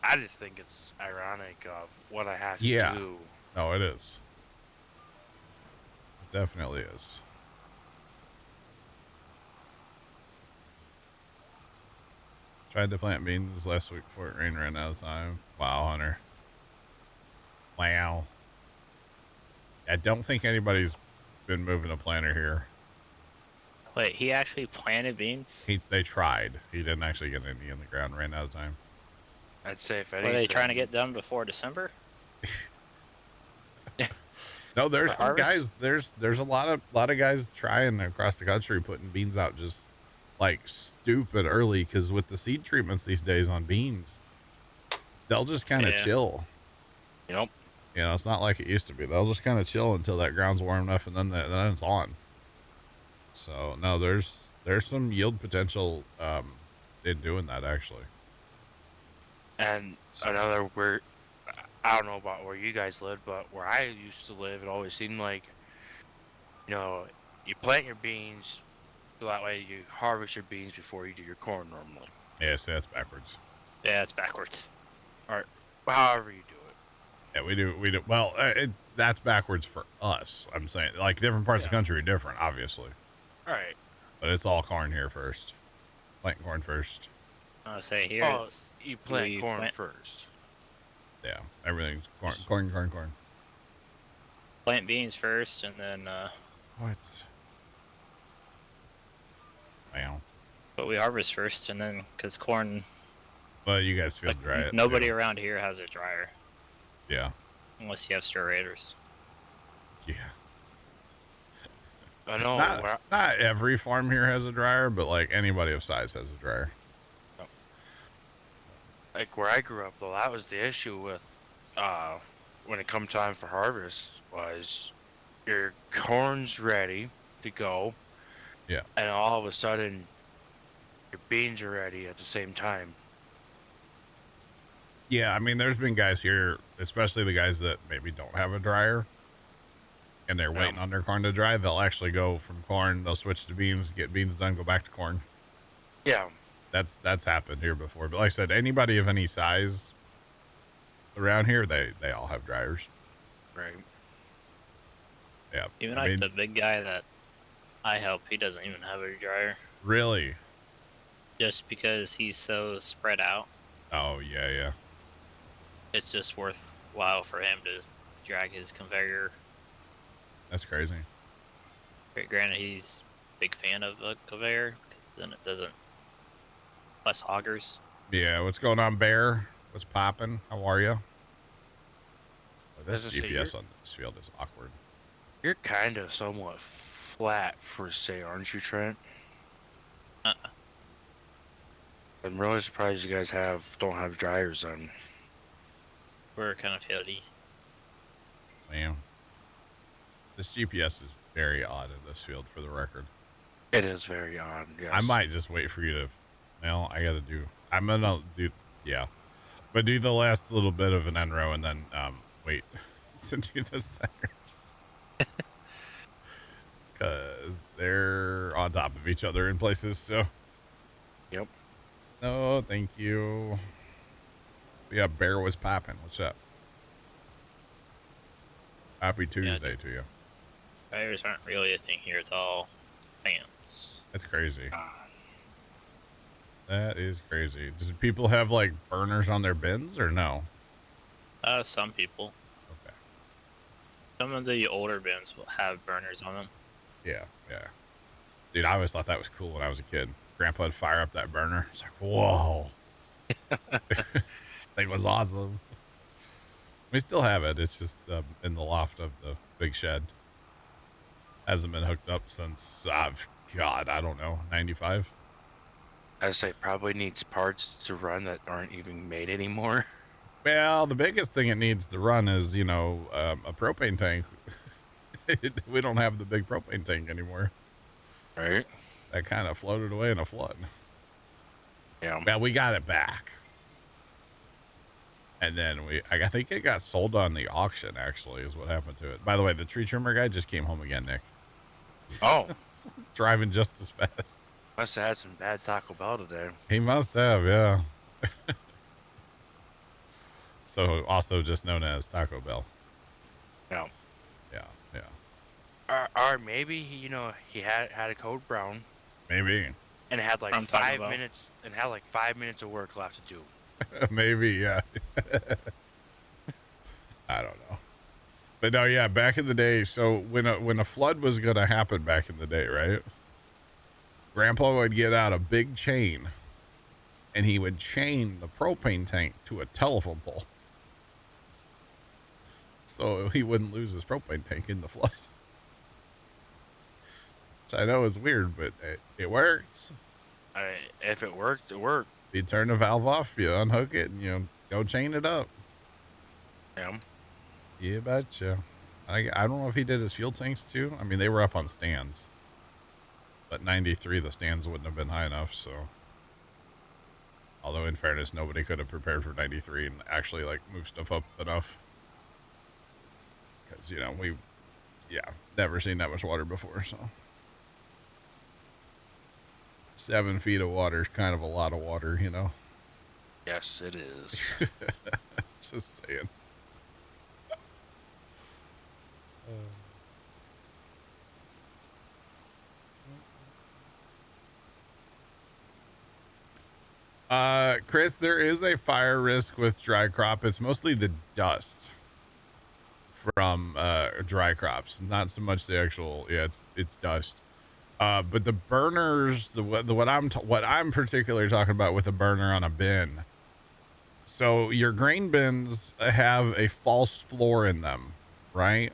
I just think it's ironic of what I have to do. No, it is. It definitely is. Tried to plant beans last week before it rained, ran out of time. Wow, Hunter. Wow. I don't think anybody's been moving a planter here. Wait, he actually planted beans? They tried. He didn't actually get any in the ground, ran out of time. I'd say if anything. Were they trying to get done before December? No, there's some guys. There's a lot of guys trying across the country putting beans out just like stupid early, because with the seed treatments these days on beans, they'll just kind of chill. Yep. You know, it's not like it used to be. They'll just kind of chill until that ground's warm enough, and then it's on. So no, there's some yield potential in doing that actually. And another weird, I don't know about where you guys live, but where I used to live, it always seemed like, you know, you plant your beans, So that way you harvest your beans before you do your corn normally. Yeah, see, that's backwards. Yeah, it's backwards. Or however you do it. Yeah, we do. Well, that's backwards for us. I'm saying, like, different parts of the Yeah. country are different, obviously. Alright. But it's all corn here first. Planting corn first. I say here Oh, it's you plant we corn plant, first. Yeah, everything's corn. plant beans first, and then What? Wow. but we harvest first, and then because corn, Well, you guys field like, dry it. nobody too. around here has a dryer Yeah. unless you have stirrators. Yeah. I know. Not every farm here has a dryer, but like anybody of size has a dryer. Like where I grew up, though, that was the issue with when it come time for harvest was your corn's ready to go. Yeah. And all of a sudden, your beans are ready at the same time. Yeah, I mean, there's been guys here, especially the guys that maybe don't have a dryer, and they're waiting on their corn to dry. They'll actually go from corn, they'll switch to beans, get beans done, go back to corn. Yeah. That's happened here before. But like I said, anybody of any size around here, they all have dryers. Right. Yeah. Even I like mean, the big guy that I help, he doesn't even have a dryer, really? just because he's so spread out. Oh, yeah. It's just worthwhile for him to drag his conveyor. That's crazy. Granted, he's a big fan of a conveyor because then it doesn't less augers. Yeah, what's going on, Bear? What's popping? How are you? This As I say, GPS on this field is awkward. You're kind of somewhat flat for say, aren't you, Trent? I'm really surprised you guys don't have dryers on. We're kind of hilly. Man, this GPS is very odd in this field, for the record. It is very odd. Yes. I might just wait for you to. Well, I'm gonna do. Yeah, but do the last little bit of an end row and then wait to do the centers. Because they're on top of each other in places. So. Yep. No, thank you. Yeah, Bear was popping. What's up? Happy Tuesday to you. Dryers aren't really a thing here. It's all fans. That's crazy. That is crazy. Does people have like burners on their bins or no? Some people. Okay. Some of the older bins will have burners on them. Yeah. Dude, I always thought that was cool when I was a kid. Grandpa would fire up that burner. It's like, whoa. Thing was awesome. We still have it. It's just in the loft of the big shed. Hasn't been hooked up since, God, I don't know, 95. I'd say probably needs parts to run that aren't even made anymore. Well, the biggest thing it needs to run is, a propane tank. We don't have the big propane tank anymore. Right? That kind of floated away in a flood. Yeah. Well, we got it back. And then I think it got sold on the auction, actually, is what happened to it. By the way, the tree trimmer guy just came home again, Nick. Oh. Driving just as fast. Must have had some bad Taco Bell today. He must have, yeah. So also just known as Taco Bell. Yeah. Or maybe he had a code brown Maybe. and had like From Taco 5 Bell. minutes and had like 5 minutes of work left to do. Maybe, yeah. I don't know. But no, yeah, back in the day, so when a flood was going to happen back in the day, right? Grandpa would get out a big chain and he would chain the propane tank to a telephone pole. So he wouldn't lose his propane tank in the flood. Which I know is weird, but it works. If it worked, it worked. You turn the valve off, you unhook it, and go chain it up. Yeah. You betcha. I don't know if he did his fuel tanks too. I mean, they were up on stands. But 93, the stands wouldn't have been high enough, so. Although, in fairness, nobody could have prepared for 93 and actually, move stuff up enough. Because, we've never seen that much water before, so. 7 feet of water is kind of a lot of water, you know? Yes, it is. Just saying. Chris, there is a fire risk with dry crop. It's mostly the dust from dry crops, not so much the actual. Yeah, it's dust. But the burners, what I'm particularly talking about with a burner on a bin. So your grain bins have a false floor in them, right?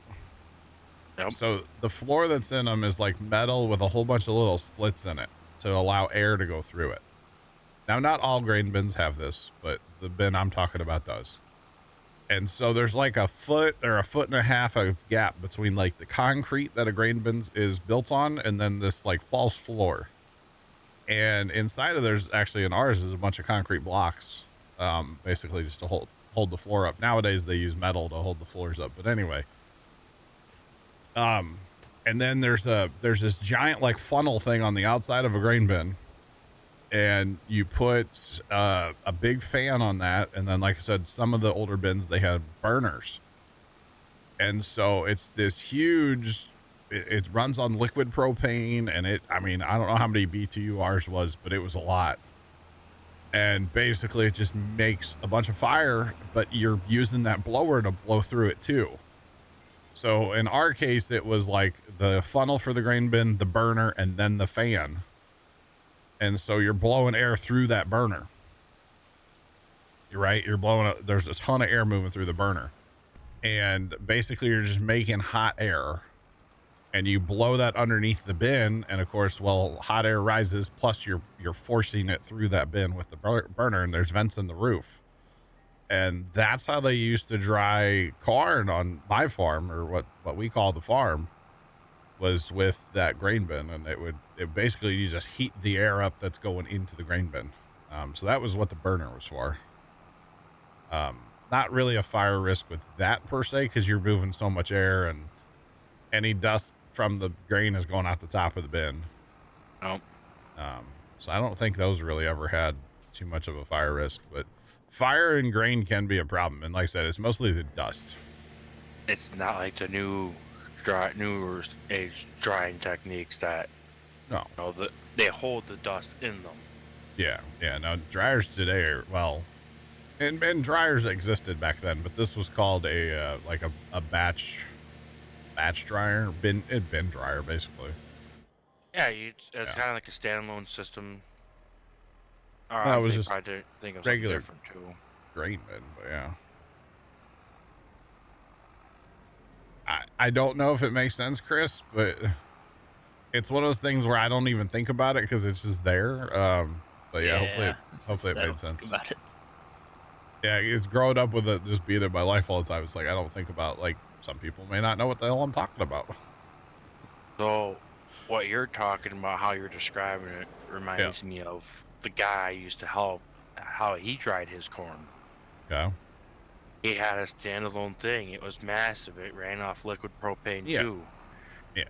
Yep. So the floor that's in them is like metal with a whole bunch of little slits in it to allow air to go through it. Now, not all grain bins have this, but the bin I'm talking about does. And so there's like a foot or a foot and a half of gap between like the concrete that a grain bin is built on and then this like false floor. And inside of there's actually in ours is a bunch of concrete blocks, basically just to hold the floor up. Nowadays they use metal to hold the floors up, but anyway. And then there's this giant like funnel thing on the outside of a grain bin. And you put a big fan on that. And then, like I said, some of the older bins, they had burners. And so it's this huge, it runs on liquid propane. And I don't know how many BTU ours was, but it was a lot. And basically it just makes a bunch of fire, but you're using that blower to blow through it too. So in our case, it was like the funnel for the grain bin, the burner, and then the fan. And so you're blowing air through that burner. You're right. You're blowing there's a ton of air moving through the burner. And basically you're just making hot air and you blow that underneath the bin. And of course, well, hot air rises, plus you're forcing it through that bin with the burner, and there's vents in the roof. And that's how they used to dry corn on my farm, or what we call the farm, was with that grain bin. And it basically, you just heat the air up that's going into the grain bin. So that was what the burner was for. Not really a fire risk with that per se, because you're moving so much air and any dust from the grain is going out the top of the bin. Oh. So I don't think those really ever had too much of a fire risk, but fire and grain can be a problem. And like I said, it's mostly the dust. It's not like the newer age drying techniques that they hold the dust in them. Yeah. Now dryers today are, well, and dryers existed back then, but this was called a batch dryer, bin dryer, basically. Yeah, it's kind of like a standalone system. No, it was just tried to think of regular something different too. Grain bin, but yeah. I don't know if it makes sense, Chris, but it's one of those things where I don't even think about it because it's just there. But yeah, hopefully it made sense. About it. Yeah, it's growing up with it, just being in my life all the time. It's like I don't think about, like, some people may not know what the hell I'm talking about. So, what you're talking about, how you're describing it, reminds me of the guy I used to help, how he dried his corn. Okay. He had a standalone thing. It was massive. It ran off liquid propane too. Yeah.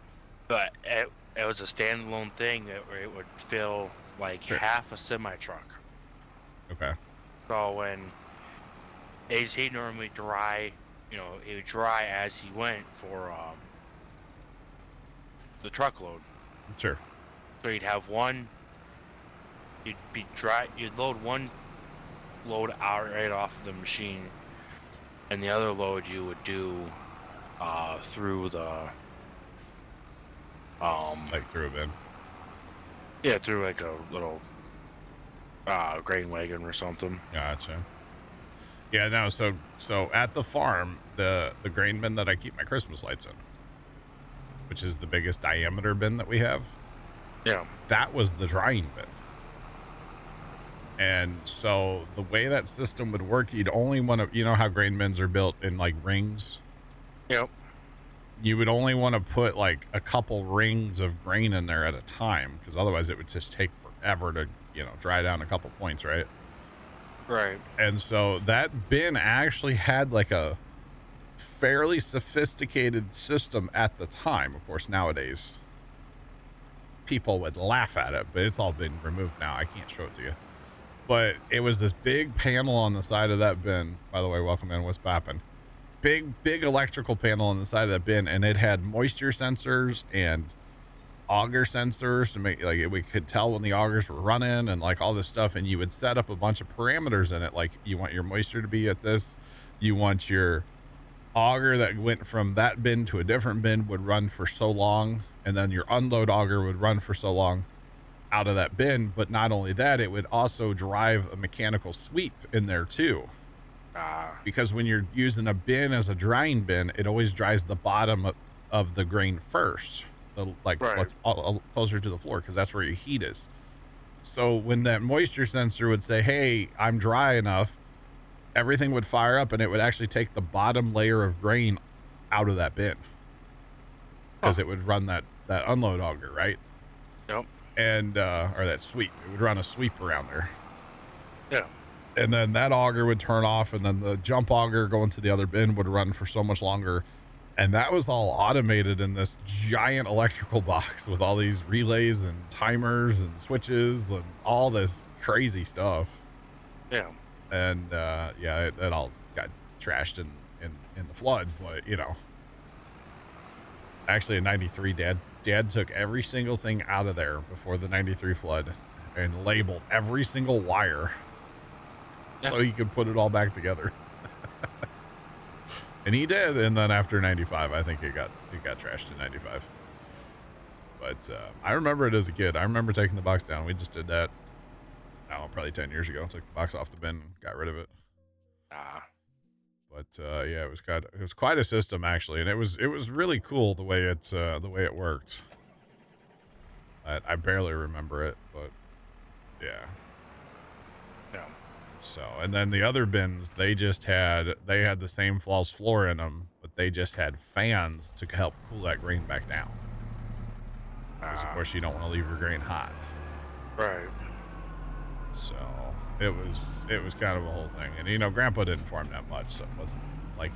But it was a standalone thing where it would fill like half a semi truck. Okay. So when he normally dry, he would dry as he went for the truckload. Sure. So you'd have one. You'd load one load out right off the machine, and the other load you would do through the like through a bin. Yeah, through like a little grain wagon or something. Gotcha. Yeah, no, so at the farm, the grain bin that I keep my Christmas lights in, which is the biggest diameter bin that we have. Yeah. That was the drying bin. And so the way that system would work, you'd only want to, you know how grain bins are built in like rings? Yep. You would only want to put like a couple rings of grain in there at a time, because otherwise it would just take forever to, dry down a couple points, right? Right. And so that bin actually had like a fairly sophisticated system at the time. Of course, nowadays people would laugh at it, but it's all been removed now. I can't show it to you. But it was this big panel on the side of that bin. By the way, welcome in. What's poppin'? Big electrical panel on the side of that bin, and it had moisture sensors and auger sensors to make, like, we could tell when the augers were running and like all this stuff. And you would set up a bunch of parameters in it, like you want your moisture to be at this, you want your auger that went from that bin to a different bin would run for so long, and then your unload auger would run for so long out of that bin. But not only that, it would also drive a mechanical sweep in there too, because when you're using a bin as a drying bin, it always dries the bottom of the grain first, like Right. what's closer to the floor, because that's where your heat is. So when that moisture sensor would say, hey, I'm dry enough, everything would fire up, and it would actually take the bottom layer of grain out of that bin, because it would run that unload auger, right? Yep. And or that sweep, it would run a sweep around there. Yeah. And then that auger would turn off, and then the jump auger going to the other bin would run for so much longer. And that was all automated in this giant electrical box with all these relays and timers and switches and all this crazy stuff. Yeah. And yeah, it all got trashed in the flood. But you know, actually in 93, dad took every single thing out of there before the 93 flood and labeled every single wire so he could put it all back together. And he did. And then after 95, I think it got trashed in 95. But I remember it as a kid. I remember taking the box down. We just did that, probably 10 years ago. Took the box off the bin and got rid of it. But yeah, it was quite a system actually, and it was really cool the way it worked. I barely remember it, but yeah. Yeah. So, and then the other bins, they had the same false floor in them, but they just had fans to help cool that grain back down. Because of course you don't want to leave your grain hot. Right. So it was kind of a whole thing. And you know, Grandpa didn't farm that much, so it wasn't like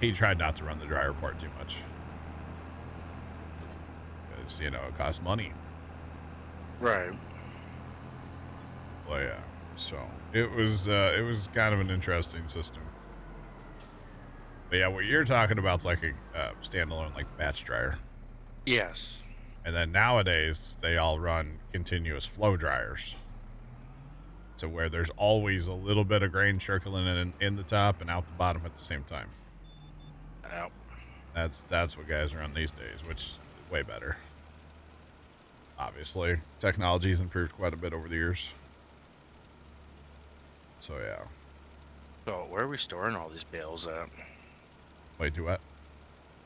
he tried not to run the dryer part too much. Because, you know, it costs money. Right. Well, yeah. So it was kind of an interesting system. But yeah, what you're talking about is like a standalone, like batch dryer. Yes. And then nowadays they all run continuous flow dryers, to where there's always a little bit of grain trickling in the top and out the bottom at the same time. Yep. That's what guys are on these days, which is way better. Obviously, technology's improved quite a bit over the years. So yeah. So where are we storing all these bales at? Wait, do what?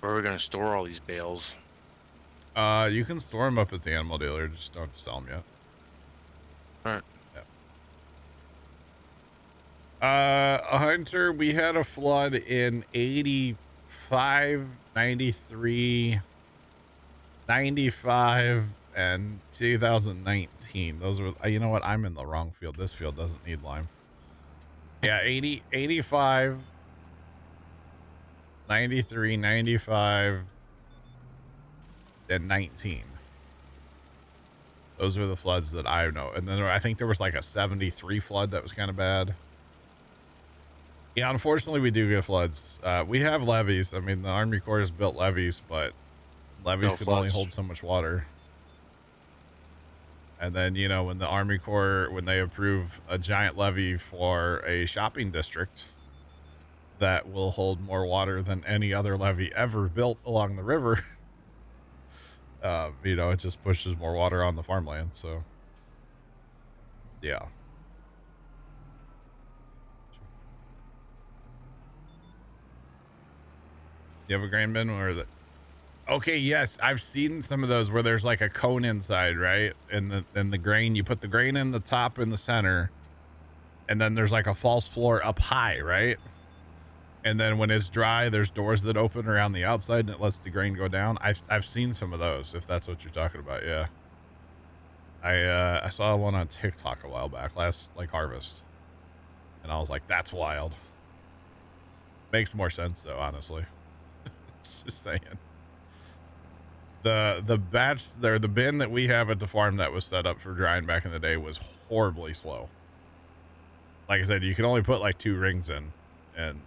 Where are we going to store all these bales? You can store them up at the animal dealer, just don't have to sell them yet. Alright. Yeah. Hunter, we had a flood in 85, 93, 95, and 2019. Those were, you know what? I'm in the wrong field. This field doesn't need lime. Yeah, 80, 85, 93, 95, and 19. Those are the floods that I know. And then I think there was like a 73 flood that was kind of bad. Yeah, unfortunately, we do get floods. We have levees. I mean, the Army Corps has built levees, but levees can only hold so much water. And then, you know, when the Army Corps, when they approve a giant levee for a shopping district that will hold more water than any other levee ever built along the river, you know, it just pushes more water on the farmland. So, yeah. You have a grain bin, or is it? Okay, yes, I've seen some of those where there's like a cone inside, right? And the grain, you put the grain in the top in the center, and then there's like a false floor up high, right? And then when it's dry, there's doors that open around the outside and it lets the grain go down. I've seen some of those, if that's what you're talking about. Yeah. I saw one on TikTok a while back, last like harvest. And I was like, that's wild. Makes more sense though, honestly. Just saying. The batch there, the bin that we have at the farm that was set up for drying back in the day was horribly slow. Like I said, you can only put like 2 rings in, and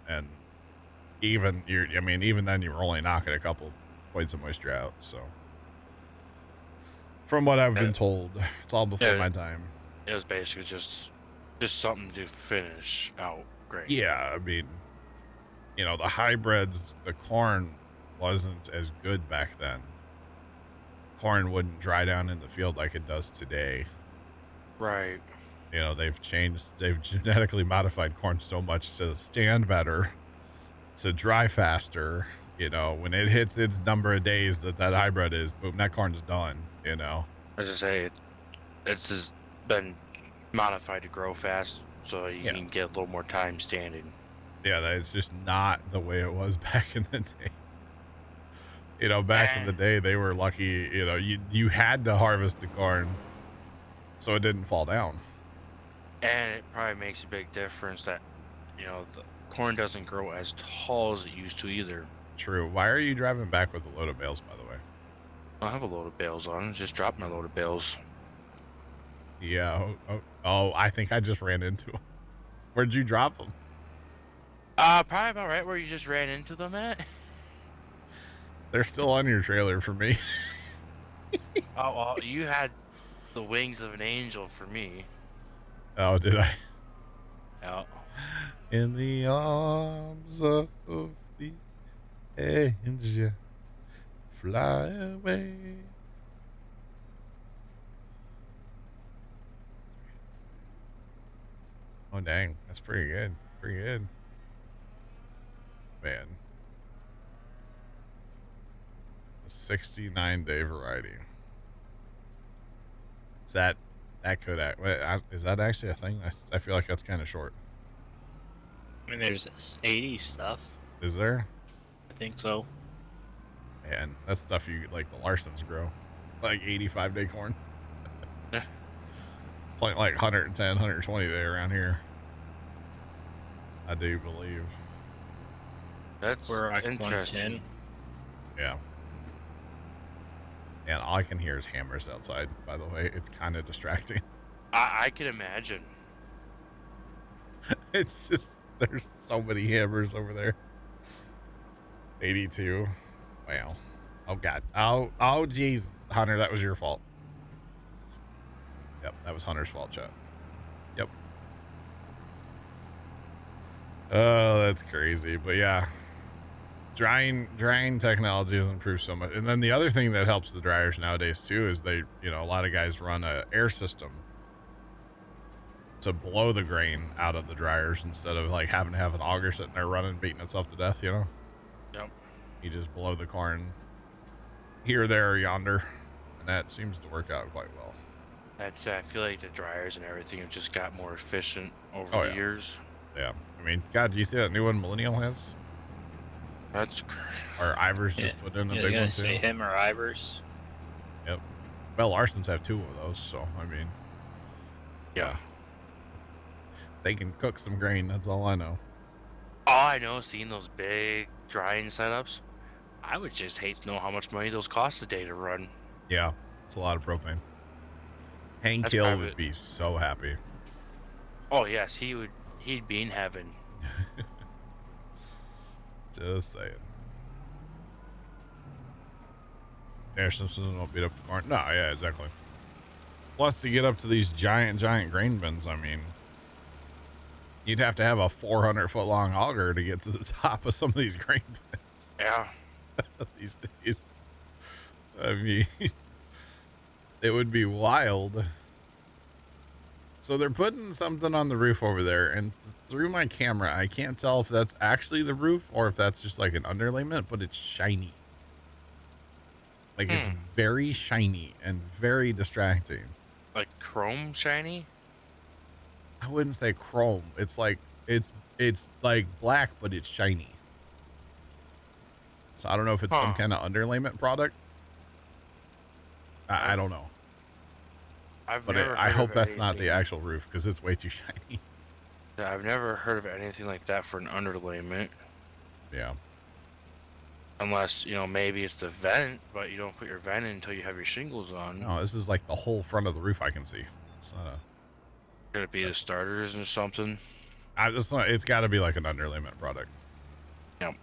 even even then you were only knocking a couple points of moisture out. So from what I've been told, it's all before my time. It was basically just something to finish out great. Yeah, I mean, the hybrids, the corn wasn't as good back then. Corn wouldn't dry down in the field like it does today. Right. They've genetically modified corn so much to stand better, to dry faster. When it hits its number of days that hybrid is, boom, that corn's done. As I say, it's just been modified to grow fast, so you can get a little more time standing. Yeah, it's just not the way it was back in the day. Back in the day, they were lucky. You had to harvest the corn so it didn't fall down. And it probably makes a big difference that, the corn doesn't grow as tall as it used to either. True. Why are you driving back with a load of bales, by the way? I have a load of bales on. Just dropped my load of bales. Yeah. Oh, I think I just ran into them. Where'd you drop them? Probably about right where you just ran into them at. They're still on your trailer for me. Oh, well, you had the wings of an angel for me. Oh, did I? Yeah. In the arms of the angel, fly away. Oh, dang. That's pretty good. Pretty good. Man. A 69-day variety. Is that could act? Is that actually a thing? I feel like that's kind of short. I mean, there's this 80 stuff. Is there? I think so. Man, that's stuff you like the Larsons grow, like 85-day corn. Yeah. Plant like 110, 120 day around here. I do believe. That's We're at interesting. 110. Yeah. And all I can hear is hammers outside, by the way. It's kind of distracting. I can imagine. It's just, there's so many hammers over there. 82. Wow. Oh, God. Oh, geez. Hunter, that was your fault. Yep, that was Hunter's fault, chat. Yep. Oh, that's crazy. But yeah. Drying technology has improved so much. And then the other thing that helps the dryers nowadays too is they, a lot of guys run a air system to blow the grain out of the dryers instead of like having to have an auger sitting there running, beating itself to death, Yep. You just blow the corn here, there, or yonder, and that seems to work out quite well. I feel like the dryers and everything have just got more efficient over the years. Yeah. I mean, God, do you see that new one Millennial has? That's Or Ivers just put in a big one too. Say him or Ivers. Yep. Well, Larsons have 2 of those, so I mean, yeah. They can cook some grain. That's all I know. All I know is seeing those big drying setups. I would just hate to know how much money those cost a day to run. Yeah, it's a lot of propane. Hank That's Hill private. would be so happy. Oh yes, he'd be in heaven. Just saying. Air Simpsons won't beat up the corn. No, yeah, exactly. Plus, to get up to these giant grain bins, I mean, you'd have to have a 400-foot long auger to get to the top of some of these grain bins. Yeah. These days. I mean, it would be wild. So they're putting something on the roof over there, and through my camera, I can't tell if that's actually the roof or if that's just like an underlayment, but it's shiny. Like it's very shiny and very distracting. Like chrome shiny? I wouldn't say chrome. It's like it's like black, but it's shiny. So I don't know if it's some kind of underlayment product. I don't know. I hope that's not the actual roof because it's way too shiny. Yeah, I've never heard of anything like that for an underlayment. Yeah. Unless, you know, maybe it's the vent, but you don't put your vent in until you have your shingles on. No, this is like the whole front of the roof I can see. It's not a... Could it be the starters or something? It's got to be like an underlayment product. Yep.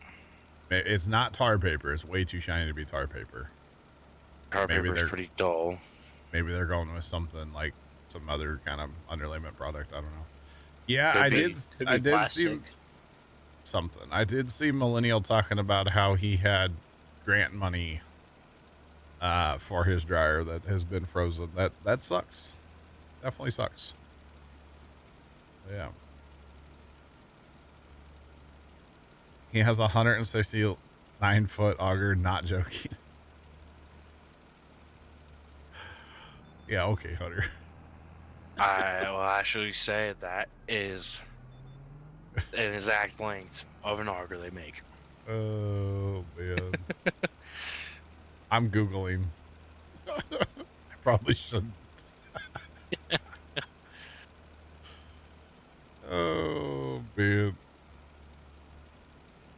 It's not tar paper. It's way too shiny to be tar paper. Tar Maybe paper is they're- pretty dull. Maybe they're going with something like some other kind of underlayment product. I don't know. Yeah, Could I be- did. could I be did see plastic. something. I did see Millennial talking about how he had grant money for his dryer that has been frozen. That sucks. Definitely sucks. Yeah. He has a 169-foot auger, not joking. Yeah, okay, Hunter. I will actually say that is an exact length of an auger they make. Oh, man. I'm Googling. I probably shouldn't. Oh, man.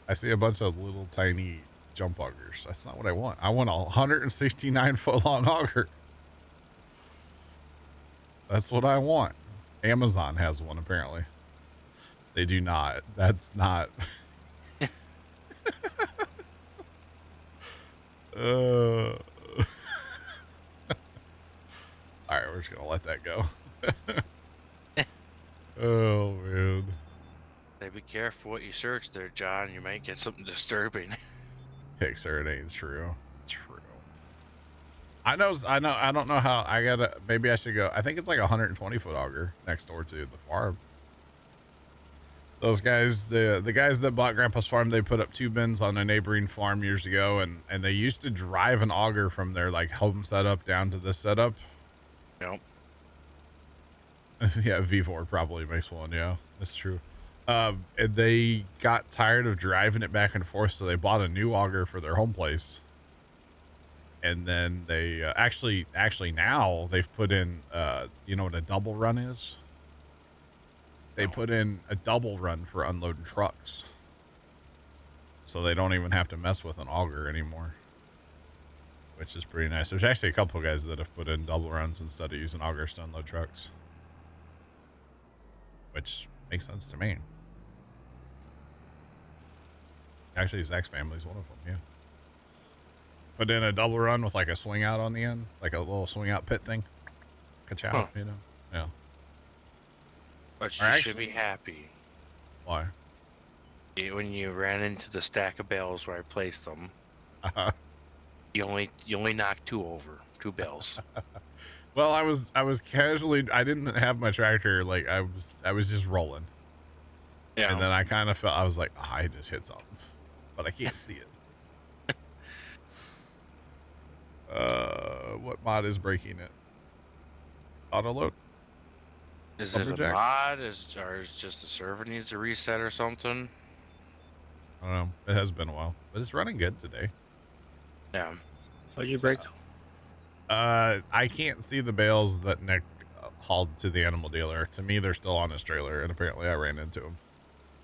I see a bunch of little tiny jump augers. That's not what I want. I want a 169-foot long auger. That's what I want. Amazon has one, apparently. They do not. That's not. All right, we're just gonna let that go. Oh, man. Hey, be careful what you search there, John. You might get something disturbing. Pixar, it ain't true. True. I don't know how. Maybe I should go. I think it's like a 120-foot auger next door to the farm. Those guys, the guys that bought Grandpa's farm, they put up 2 bins on a neighboring farm years ago, and they used to drive an auger from their like home setup down to this setup. Nope. Yeah, V4 probably makes one. Yeah, that's true. And they got tired of driving it back and forth, so they bought a new auger for their home place. And then they actually now they've put in, you know what a double run is? They put in a double run for unloading trucks. So they don't even have to mess with an auger anymore, which is pretty nice. There's actually a couple of guys that have put in double runs instead of using augers to unload trucks, which makes sense to me. Actually, Zach's family's one of them, yeah. Put in a double run with like a swing out on the end, like a little swing out pit thing. Ka-chow, Huh. you know? Yeah. But Or you should be happy. Why? When you ran into the stack of bales where I placed them, you only knocked 2 over. 2 bales. Well, I was casually, I didn't have my tractor, like I was just rolling. Yeah. And then I kind of felt, I was like, oh, I just hit something, but I can't see it. What mod is breaking it? Auto load? Is it a Lumberjack? mod? Or is just the server needs a reset or something? I don't know. It has been a while, but it's running good today. Yeah. What'd you break? I can't see the bales that Nick hauled to the animal dealer. To me, they're still on his trailer, and apparently I ran into him.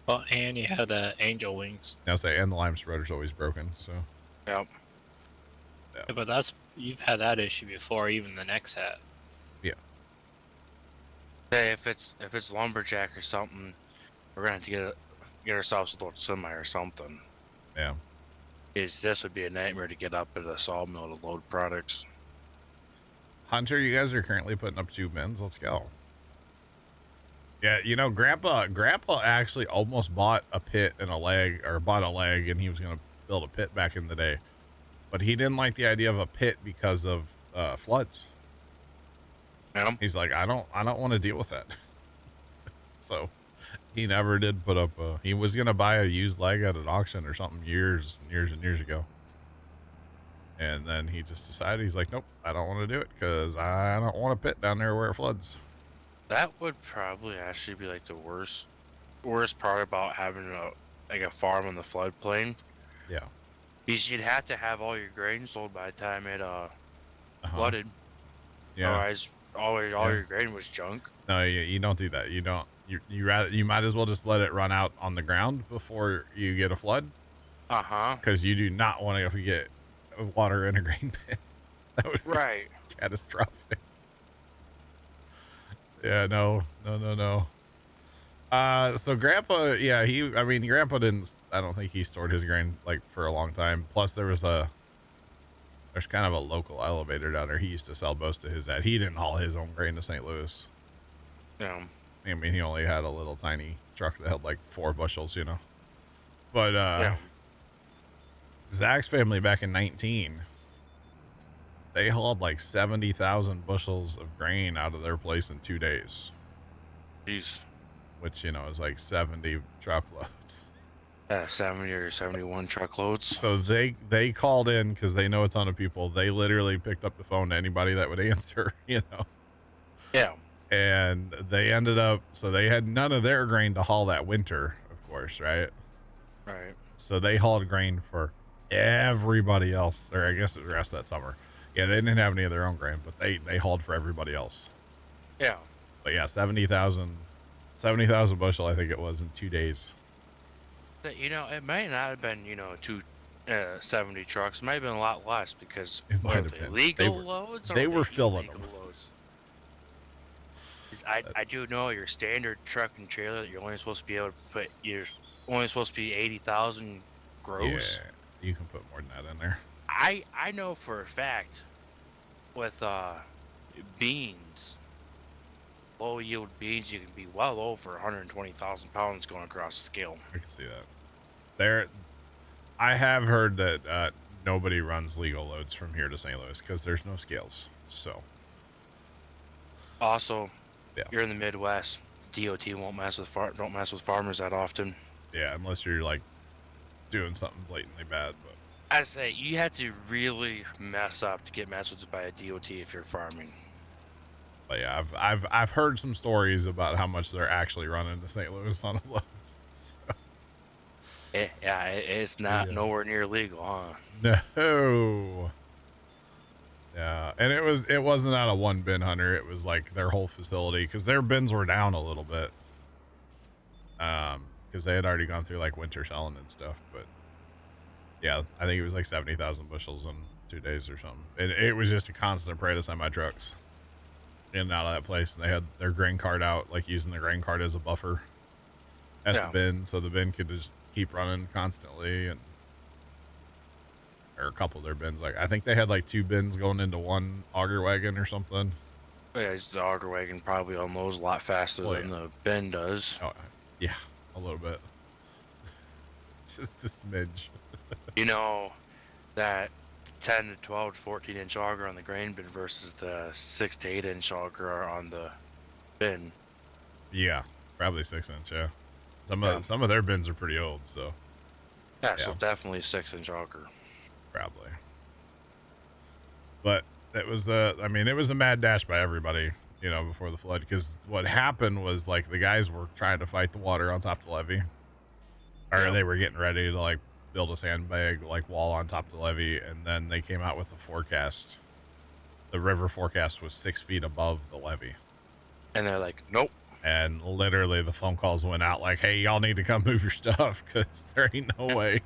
Well, and you had the angel wings. Now say, and the lime spreader's always broken, so. Yep. Yeah, but you've had that issue before, even the next hat. Hey, if it's lumberjack or something, we're gonna have to get ourselves a little semi or something. Yeah. This would be a nightmare to get up at a sawmill to load products. Hunter, you guys are currently putting up 2 bins. Let's go. Yeah, you know, Grandpa actually almost bought a pit and a leg, or bought a leg, and he was going to build a pit back in the day. But he didn't like the idea of a pit because of floods. Yeah. He's like, I don't want to deal with that. So he never did put up he was going to buy a used leg at an auction or something years and years ago. And then he just decided, he's like, nope, I don't want to do it because I don't want a pit down there where it floods. That would probably actually be like the worst part about having a farm on the floodplain. Yeah. Because you'd have to have all your grain sold by the time it flooded. Yeah. Otherwise, all your grain was junk. No, you don't do that. You don't. You might as well just let it run out on the ground before you get a flood. Uh-huh. because you do not want to get water in a grain bin. That would be Right. catastrophic. Yeah, no. So Grandpa, yeah, I mean, Grandpa didn't, I don't think he stored his grain like for a long time. Plus, there's kind of a local elevator down there. He used to sell most of his dad. He didn't haul his own grain to St. Louis. Yeah. I mean, he only had a little tiny truck that held like 4 bushels, you know. But Yeah. Zach's family back in 19, they hauled like 70,000 bushels of grain out of their place in 2 days, Jeez. which, you know, is like 70 truckloads. 70 or 71 truckloads. So they called in because they know a ton of people. They literally picked up the phone to anybody that would answer, you know. Yeah. And they ended up, so they had none of their grain to haul that winter, of course, right? Right. So they hauled grain for everybody else, or I guess the rest of that summer. Yeah, they didn't have any of their own grain, but they hauled for everybody else. Yeah. But yeah, 70,000 bushel, I think it was, in 2 days. You know, it might not have been, 70 trucks. It might have been a lot less because It might what, have they been. legal loads. They were filling illegal them. loads? 'Cause I do know your standard truck and trailer that you're only supposed to be able to put. You're only supposed to be 80,000 gross. Yeah, you can put more than that in there. I know for a fact with beans, low yield beans, you can be well over 120,000 pounds going across the scale. I can see that. I have heard that nobody runs legal loads from here to St. Louis because there's no scales. So Also, yeah, you're in the Midwest. DOT won't don't mess with farmers that often. yeah, unless you're like doing something blatantly bad. But I say you have to really mess up to get messed with by a DOT if you're farming. yeah, I've heard some stories about how much they're actually running to St. Louis on a load. So, It's not Yeah. nowhere near legal, huh? no. Yeah, and it wasn't out of one bin, Hunter. It was like their whole facility because their bins were down a little bit. Because they had already gone through like winter selling and stuff. But yeah, I think it was like 70,000 bushels in 2 days or something. It was just a constant parade of semi trucks in and out of that place, and they had their grain cart out, like using the grain cart as a buffer at Yeah. the bin, so the bin could just keep running constantly. And or a couple of their bins, like I think they had like 2 bins going into one auger wagon or something. Yeah, the auger wagon probably unloads a lot faster than the bin does. Oh, yeah, a little bit. Just a smidge. You know, that 10 to 12 to 14 inch auger on the grain bin versus the 6 to 8 inch auger on the bin. Yeah, probably 6 inch. Yeah, some of their bins are pretty old, so Yeah, so definitely 6 inch auger. probably. But it was it was a mad dash by everybody, you know, before the flood, because what happened was like the guys were trying to fight the water on top of the levee, or Yeah. they were getting ready to like build a sandbag like wall on top of the levee, and then they came out with the forecast. The river forecast was 6 feet above the levee, And they're like, nope. and literally the phone calls went out like, "Hey, y'all need to come move your stuff because there ain't no way."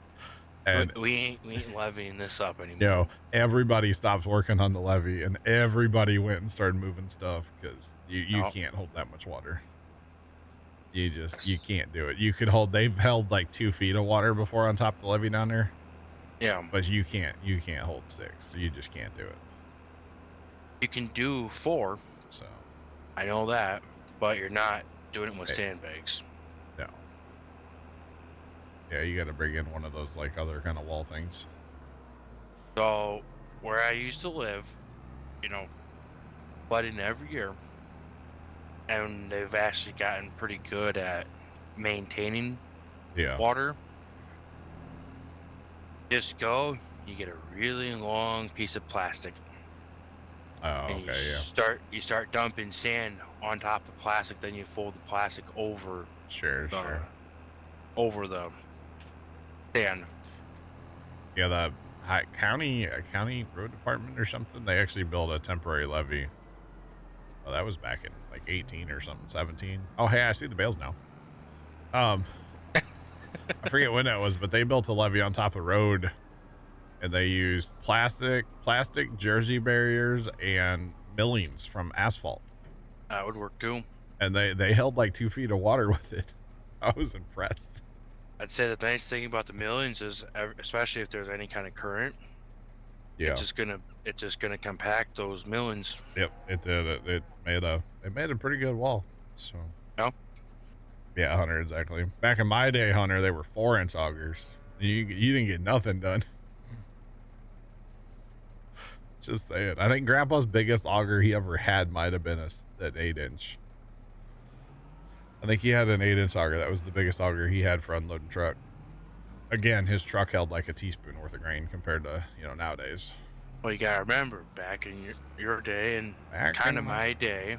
And We ain't levying this up anymore. you know, everybody stopped working on the levee, and everybody went and started moving stuff because you Oh. can't hold that much water. You can't do it. They've held like 2 feet of water before on top of the levee down there, Yeah. but you can't hold 6. You just can't do it. You can do 4, So I know that, but you're not doing it with Hey. sandbags. no. Yeah, you got to bring in one of those like other kind of wall things. So, where I used to live, flooding every year, and they've actually gotten pretty good at maintaining Yeah. water. Just go, you get a really long piece of plastic, Oh, and okay. you start dumping sand on top of plastic. Then you fold the plastic over Sure. over the sand. Yeah, the county road department or something, they actually built a temporary levee. Oh, that was back in like 18 or something, 17. Oh, hey, I see the bales now. I forget when that was, but they built a levee on top of road, and they used plastic Jersey barriers and millings from asphalt. That would work too. And they held like 2 feet of water with it. I was impressed. I'd say the nice thing about the millions is, especially if there's any kind of current, Yeah. it's just gonna compact those millions. Yep, it did. It made a pretty good wall. So. Yeah. Yeah, Hunter, exactly. Back in my day, Hunter, they were 4-inch augers. You didn't get nothing done. Just saying. I think Grandpa's biggest auger he ever had might have been an 8-inch. I think he had an 8-inch auger. That was the biggest auger he had for unloading truck. Again, his truck held like a teaspoon worth of grain compared to, nowadays. Well, you gotta remember, back in your day and kind of my day,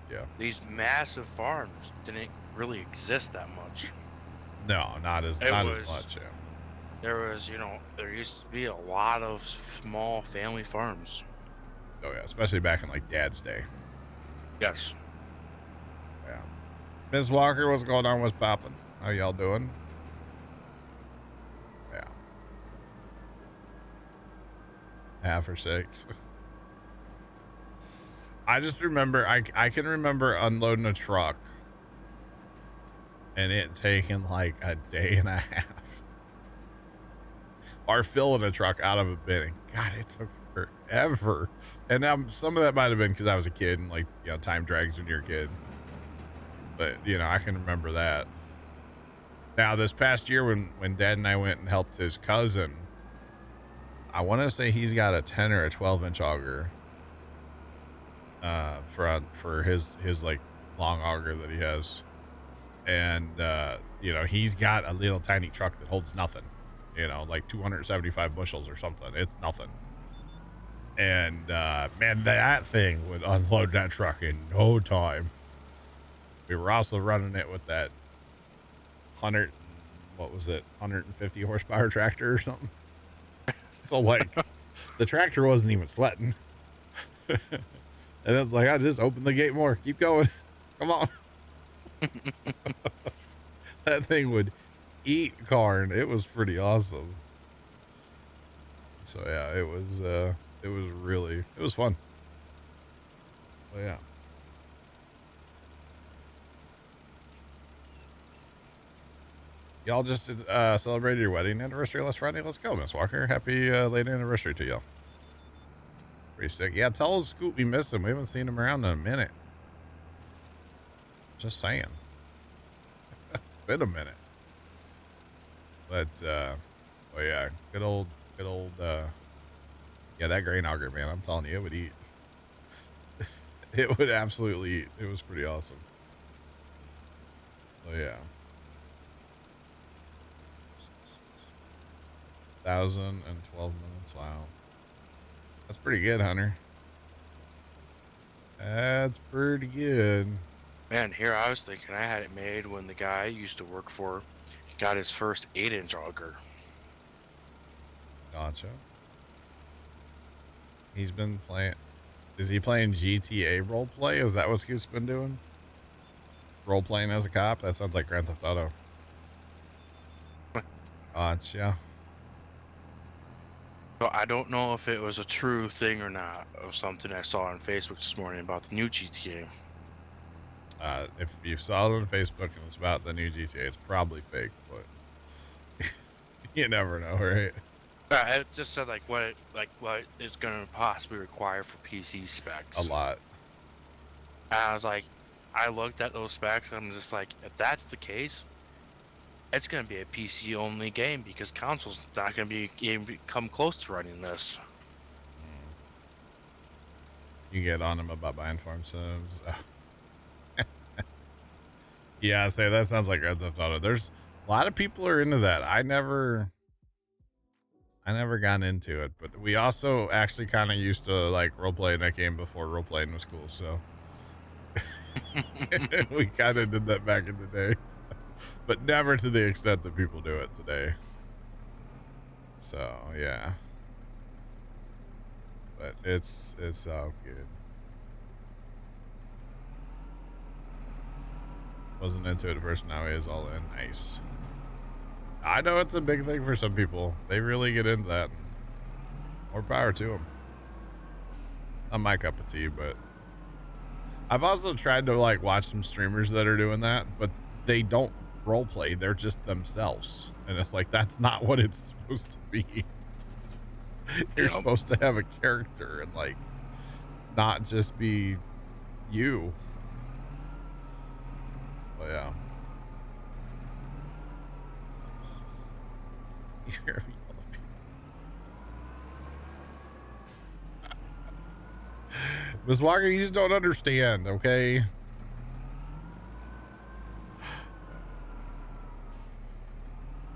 yeah, these massive farms didn't really exist that much. No, not as much. Yeah. There used to be a lot of small family farms. Oh yeah, especially back in like Dad's day. Yes. Yeah. Ms. Walker, what's going on? What's popping? How y'all doing? Yeah. 5 or 6. I just remember, I can remember unloading a truck and it taking like a day and a half. Or filling a truck out of a bin. And God, it took forever. And some of that might have been because I was a kid and time drags when you're a kid. But, I can remember that. Now, this past year when Dad and I went and helped his cousin, I want to say he's got a 10 or a 12-inch auger for his like long auger that he has. And, he's got a little tiny truck that holds nothing, like 275 bushels or something. It's nothing. And, man, that thing would unload that truck in no time. We were also running it with that 150 horsepower tractor or something. So like the tractor wasn't even sweating. And it's like, I just opened the gate more. Keep going. Come on. That thing would eat corn. It was pretty awesome. So yeah, it was fun. Oh yeah. Y'all just celebrated your wedding anniversary last Friday. Let's go, Miss Walker. Happy late anniversary to y'all. Pretty sick. Yeah, tell old Scoot we miss him. We haven't seen him around in a minute. Just saying. Been a minute. But, oh yeah, good old, yeah, that grain auger, man, I'm telling you, it would eat. It would absolutely eat. It was pretty awesome. Oh yeah. 1,012 minutes. Wow. That's pretty good, Hunter. That's pretty good. Man, here I was thinking I had it made when the guy I used to work for got his first 8-inch auger. Gotcha. He's been playing. Is he playing GTA roleplay? Is that what Scoot's been doing? Role playing as a cop? That sounds like Grand Theft Auto. Gotcha. So I don't know if it was a true thing or not, of something I saw on Facebook this morning about the new GTA. If you saw it on Facebook and it's about the new GTA, it's probably fake, but you never know, right? It just said what it's going to possibly require for PC specs. A lot. And I was like, I looked at those specs and I'm just like, if that's the case, it's going to be a PC only game because console's not going to be even come close to running this. You get on them about buying farm sims. Yeah, I say that sounds like Grand Theft Auto. There's a lot of people are into that. I never got into it, but we also actually kind of used to like role playing that game before role playing was cool. So we kind of did that back in the day, but never to the extent that people do it today. So yeah, but it's all good. Wasn't into it at first, now he is all in. Nice. I know it's a big thing for some people. They really get into that. More power to them. Not my cup of tea, but I've also tried to like watch some streamers that are doing that, but they don't role play. They're just themselves. And it's like, that's not what it's supposed to be. You're supposed to have a character and like not just be you. But yeah. Miss Walker, you just don't understand, okay?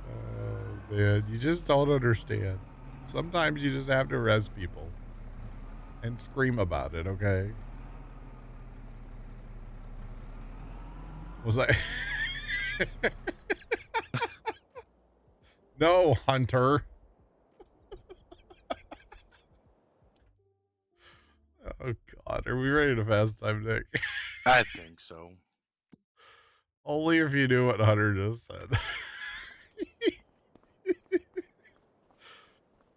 Oh, man, you just don't understand. Sometimes you just have to res people and scream about it, okay? Was I... No, Hunter. Oh, God. Are we ready to fast time, Nick? I think so. Only if you knew what Hunter just said.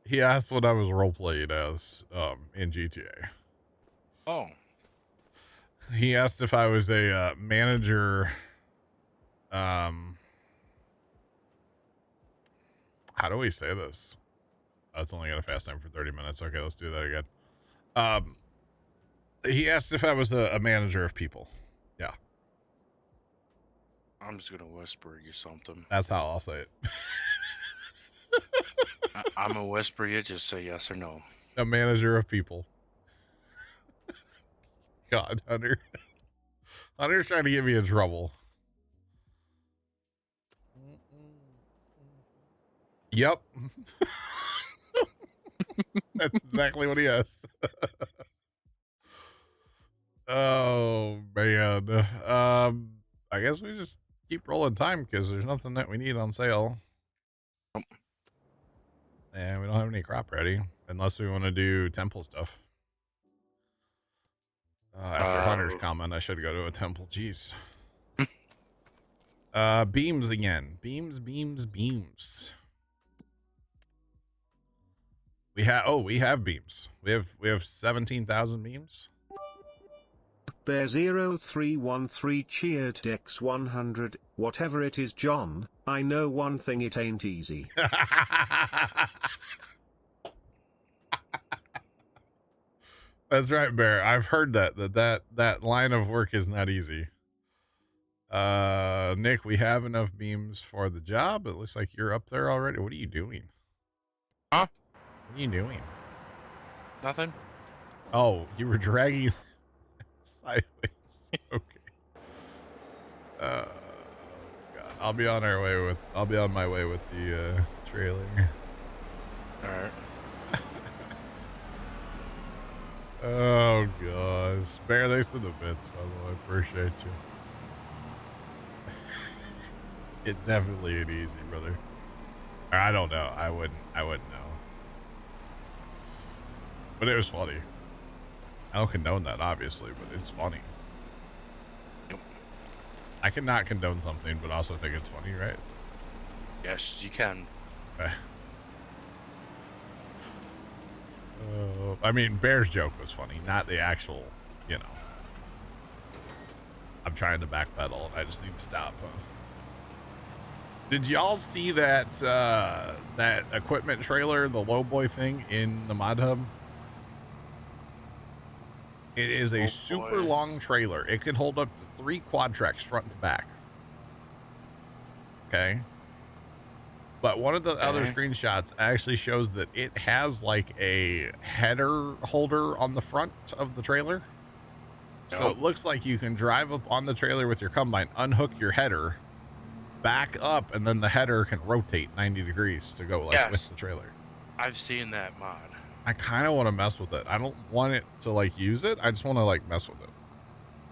He asked what I was role-playing as in GTA. Oh. He asked if I was a manager. How do we say this? Oh, it's only got a fast time for 30 minutes. Okay, let's do that again. He asked if I was a manager of people. Yeah. I'm just gonna whisper you something. That's how I'll say it. I'm gonna whisper you, just say yes or no. A manager of people. God, Hunter. Hunter's trying to get me in trouble. Yep. That's exactly what he asked. Oh, man. I guess we just keep rolling time because there's nothing that we need on sale. And we don't have any crop ready unless we want to do temple stuff. After Hunter's comment, I should go to a temple. Jeez. Beams again. Beams. We have beams. We have 17,000 beams. Bear 0313 cheered Dex 100. Whatever it is, John, I know one thing, it ain't easy. That's right, Bear. I've heard that line of work is not easy. Nick, we have enough beams for the job. It looks like you're up there already. What are you doing? Huh? What are you doing? Nothing. Oh, you were dragging sideways. Okay. God. I'll be on my way with the trailer. All right. Oh gosh. Bear, thanks for the bits, by the way. Appreciate you. It definitely ain't easy, brother. Or I don't know. I wouldn't know. But it was funny. I don't condone that, obviously, but it's funny. Yep. I cannot condone something, but also think it's funny, right? Yes, you can. I mean, Bear's joke was funny, not the actual, you know. I'm trying to backpedal, and I just need to stop. Did y'all see that that equipment trailer, the lowboy thing in the mod hub? It is a super long trailer. It could hold up to 3 quad tracks front to back. Okay. But one of the other screenshots actually shows that it has like a header holder on the front of the trailer. So it looks like you can drive up on the trailer with your combine, unhook your header, back up, and then the header can rotate 90 degrees to go like with the trailer. I've seen that mod. I kind of want to mess with it. I don't want it to like use it. I just want to like mess with it.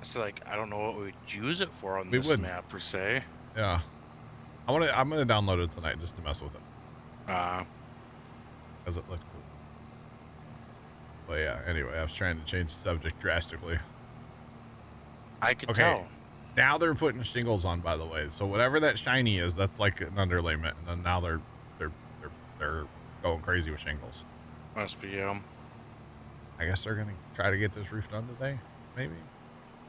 So like, I don't know what we'd use it for on this map per se. Yeah. I'm gonna download it tonight just to mess with it. Because it looked cool. But yeah, anyway, I was trying to change the subject drastically. I could tell. Now they're putting shingles on, by the way. So whatever that shiny is, that's like an underlayment, and then now they're going crazy with shingles. Must be I guess they're gonna try to get this roof done today, maybe.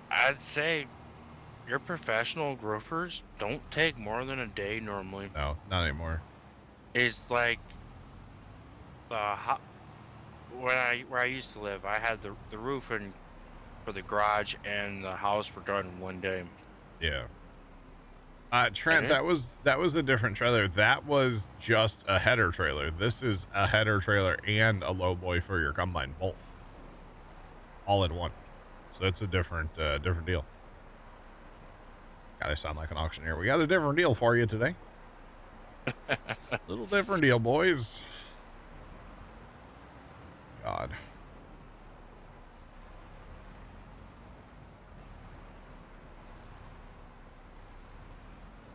I'd say your professional roofers don't take more than a day normally. No, not anymore. It's like where I used to live, I had the roof and for the garage and the house were done in one day. Yeah. Trent, Okay. that was a different trailer. That was just a header trailer. This is a header trailer and a low boy for your combine, both, all in one. So it's a different different deal. Gotta sound like an auctioneer. We got a different deal for you today. Little different deal, boys. God.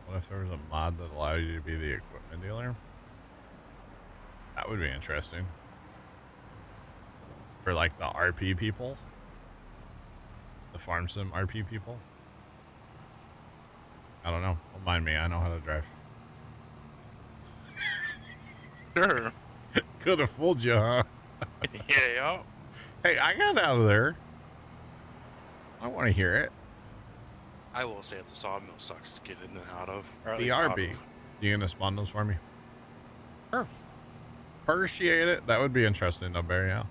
What if there was a mod that allowed you to be the equipment dealer? That would be interesting. For like the RP people. The farm sim RP people. I don't know. Don't mind me. I know how to drive. Sure. Could have fooled you, huh? Yeah. Hey, I got out of there. I want to hear it. I will say the sawmill sucks to get in and out of. Or at The least out RB. of. You gonna spawn those for me? Sure. Appreciate it. That would be interesting though, Barry. Yeah.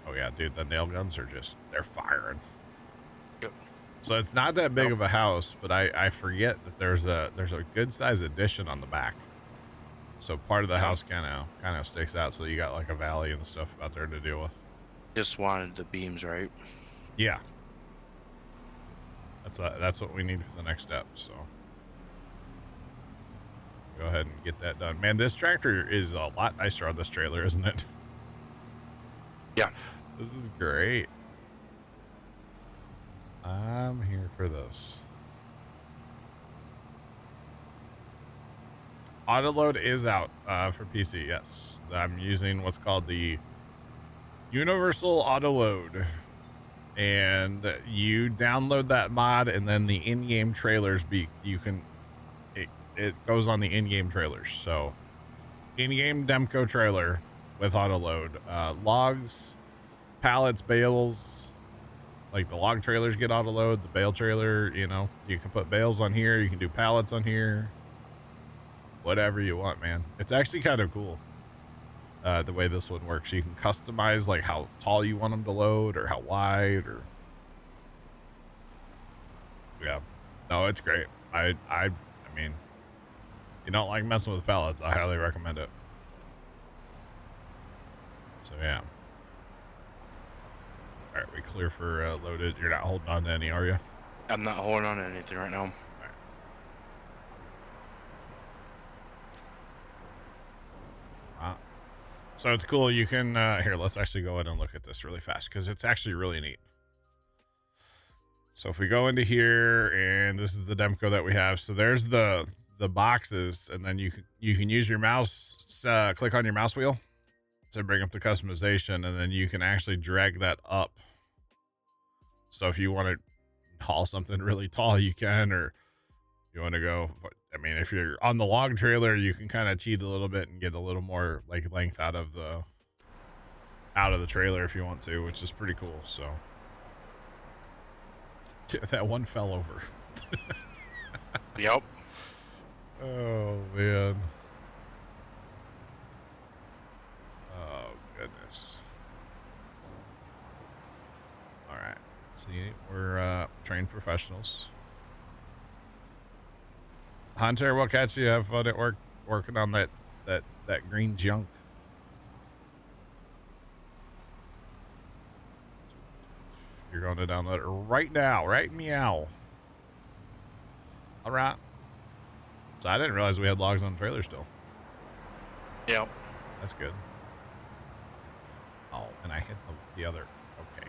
Oh yeah, dude, the nail guns are just, they're firing. Yep. So it's not that big of a house, but I forget that there's a good size addition on the back. So part of the house kind of sticks out. So you got like a valley and stuff out there to deal with. Just wanted the beams, right? Yeah. That's what we need for the next step. So go ahead and get that done. Man, this tractor is a lot nicer on this trailer, isn't it? Yeah. This is great. I'm here for this. Autoload is out for PC. Yes, I'm using what's called the Universal Autoload, and you download that mod, and then the in-game trailers it goes on the in-game trailers. So in-game Demco trailer with autoload, logs, pallets, bales. Like the log trailers get autoload, the bale trailer, you know, you can put bales on here, you can do pallets on here. Whatever you want, man. It's actually kind of cool. The way this one works. You can customize like how tall you want them to load or how wide or yeah. No, it's great. I mean, you don't like messing with pallets, I highly recommend it. So yeah. All right, we clear for loaded. You're not holding on to any, are you? I'm not holding on to anything right now. So it's cool. You can here. Let's actually go in and look at this really fast because it's actually really neat. So if we go into here, and this is the Demco that we have. So there's the boxes, and then you can use your mouse. Click on your mouse wheel to bring up the customization, and then you can actually drag that up. So if you want to haul something really tall, you can, or you want to go. I mean, if you're on the log trailer, you can kind of cheat a little bit and get a little more like length out of the trailer if you want to, which is pretty cool. So that one fell over. Yep. Oh man. Oh goodness. All right. See, we're trained professionals. Hunter, we'll catch you. Have fun at work working on that green junk. You're going to download it right now, right? Meow. All right. So I didn't realize we had logs on the trailer still. Yep. That's good. Oh, and I hit the other. Okay.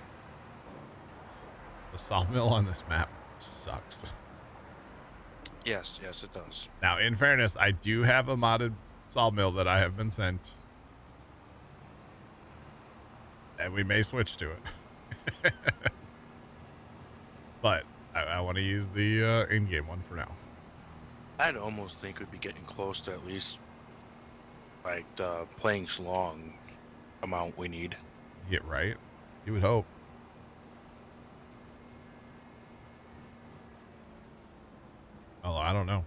The sawmill on this map sucks. Yes, it does. Now, in fairness, I do have a modded sawmill that I have been sent. And we may switch to it. But I want to use the in-game one for now. I'd almost think we'd be getting close to at least like the playing long amount we need. Yeah, right. You would hope. Oh, I don't know.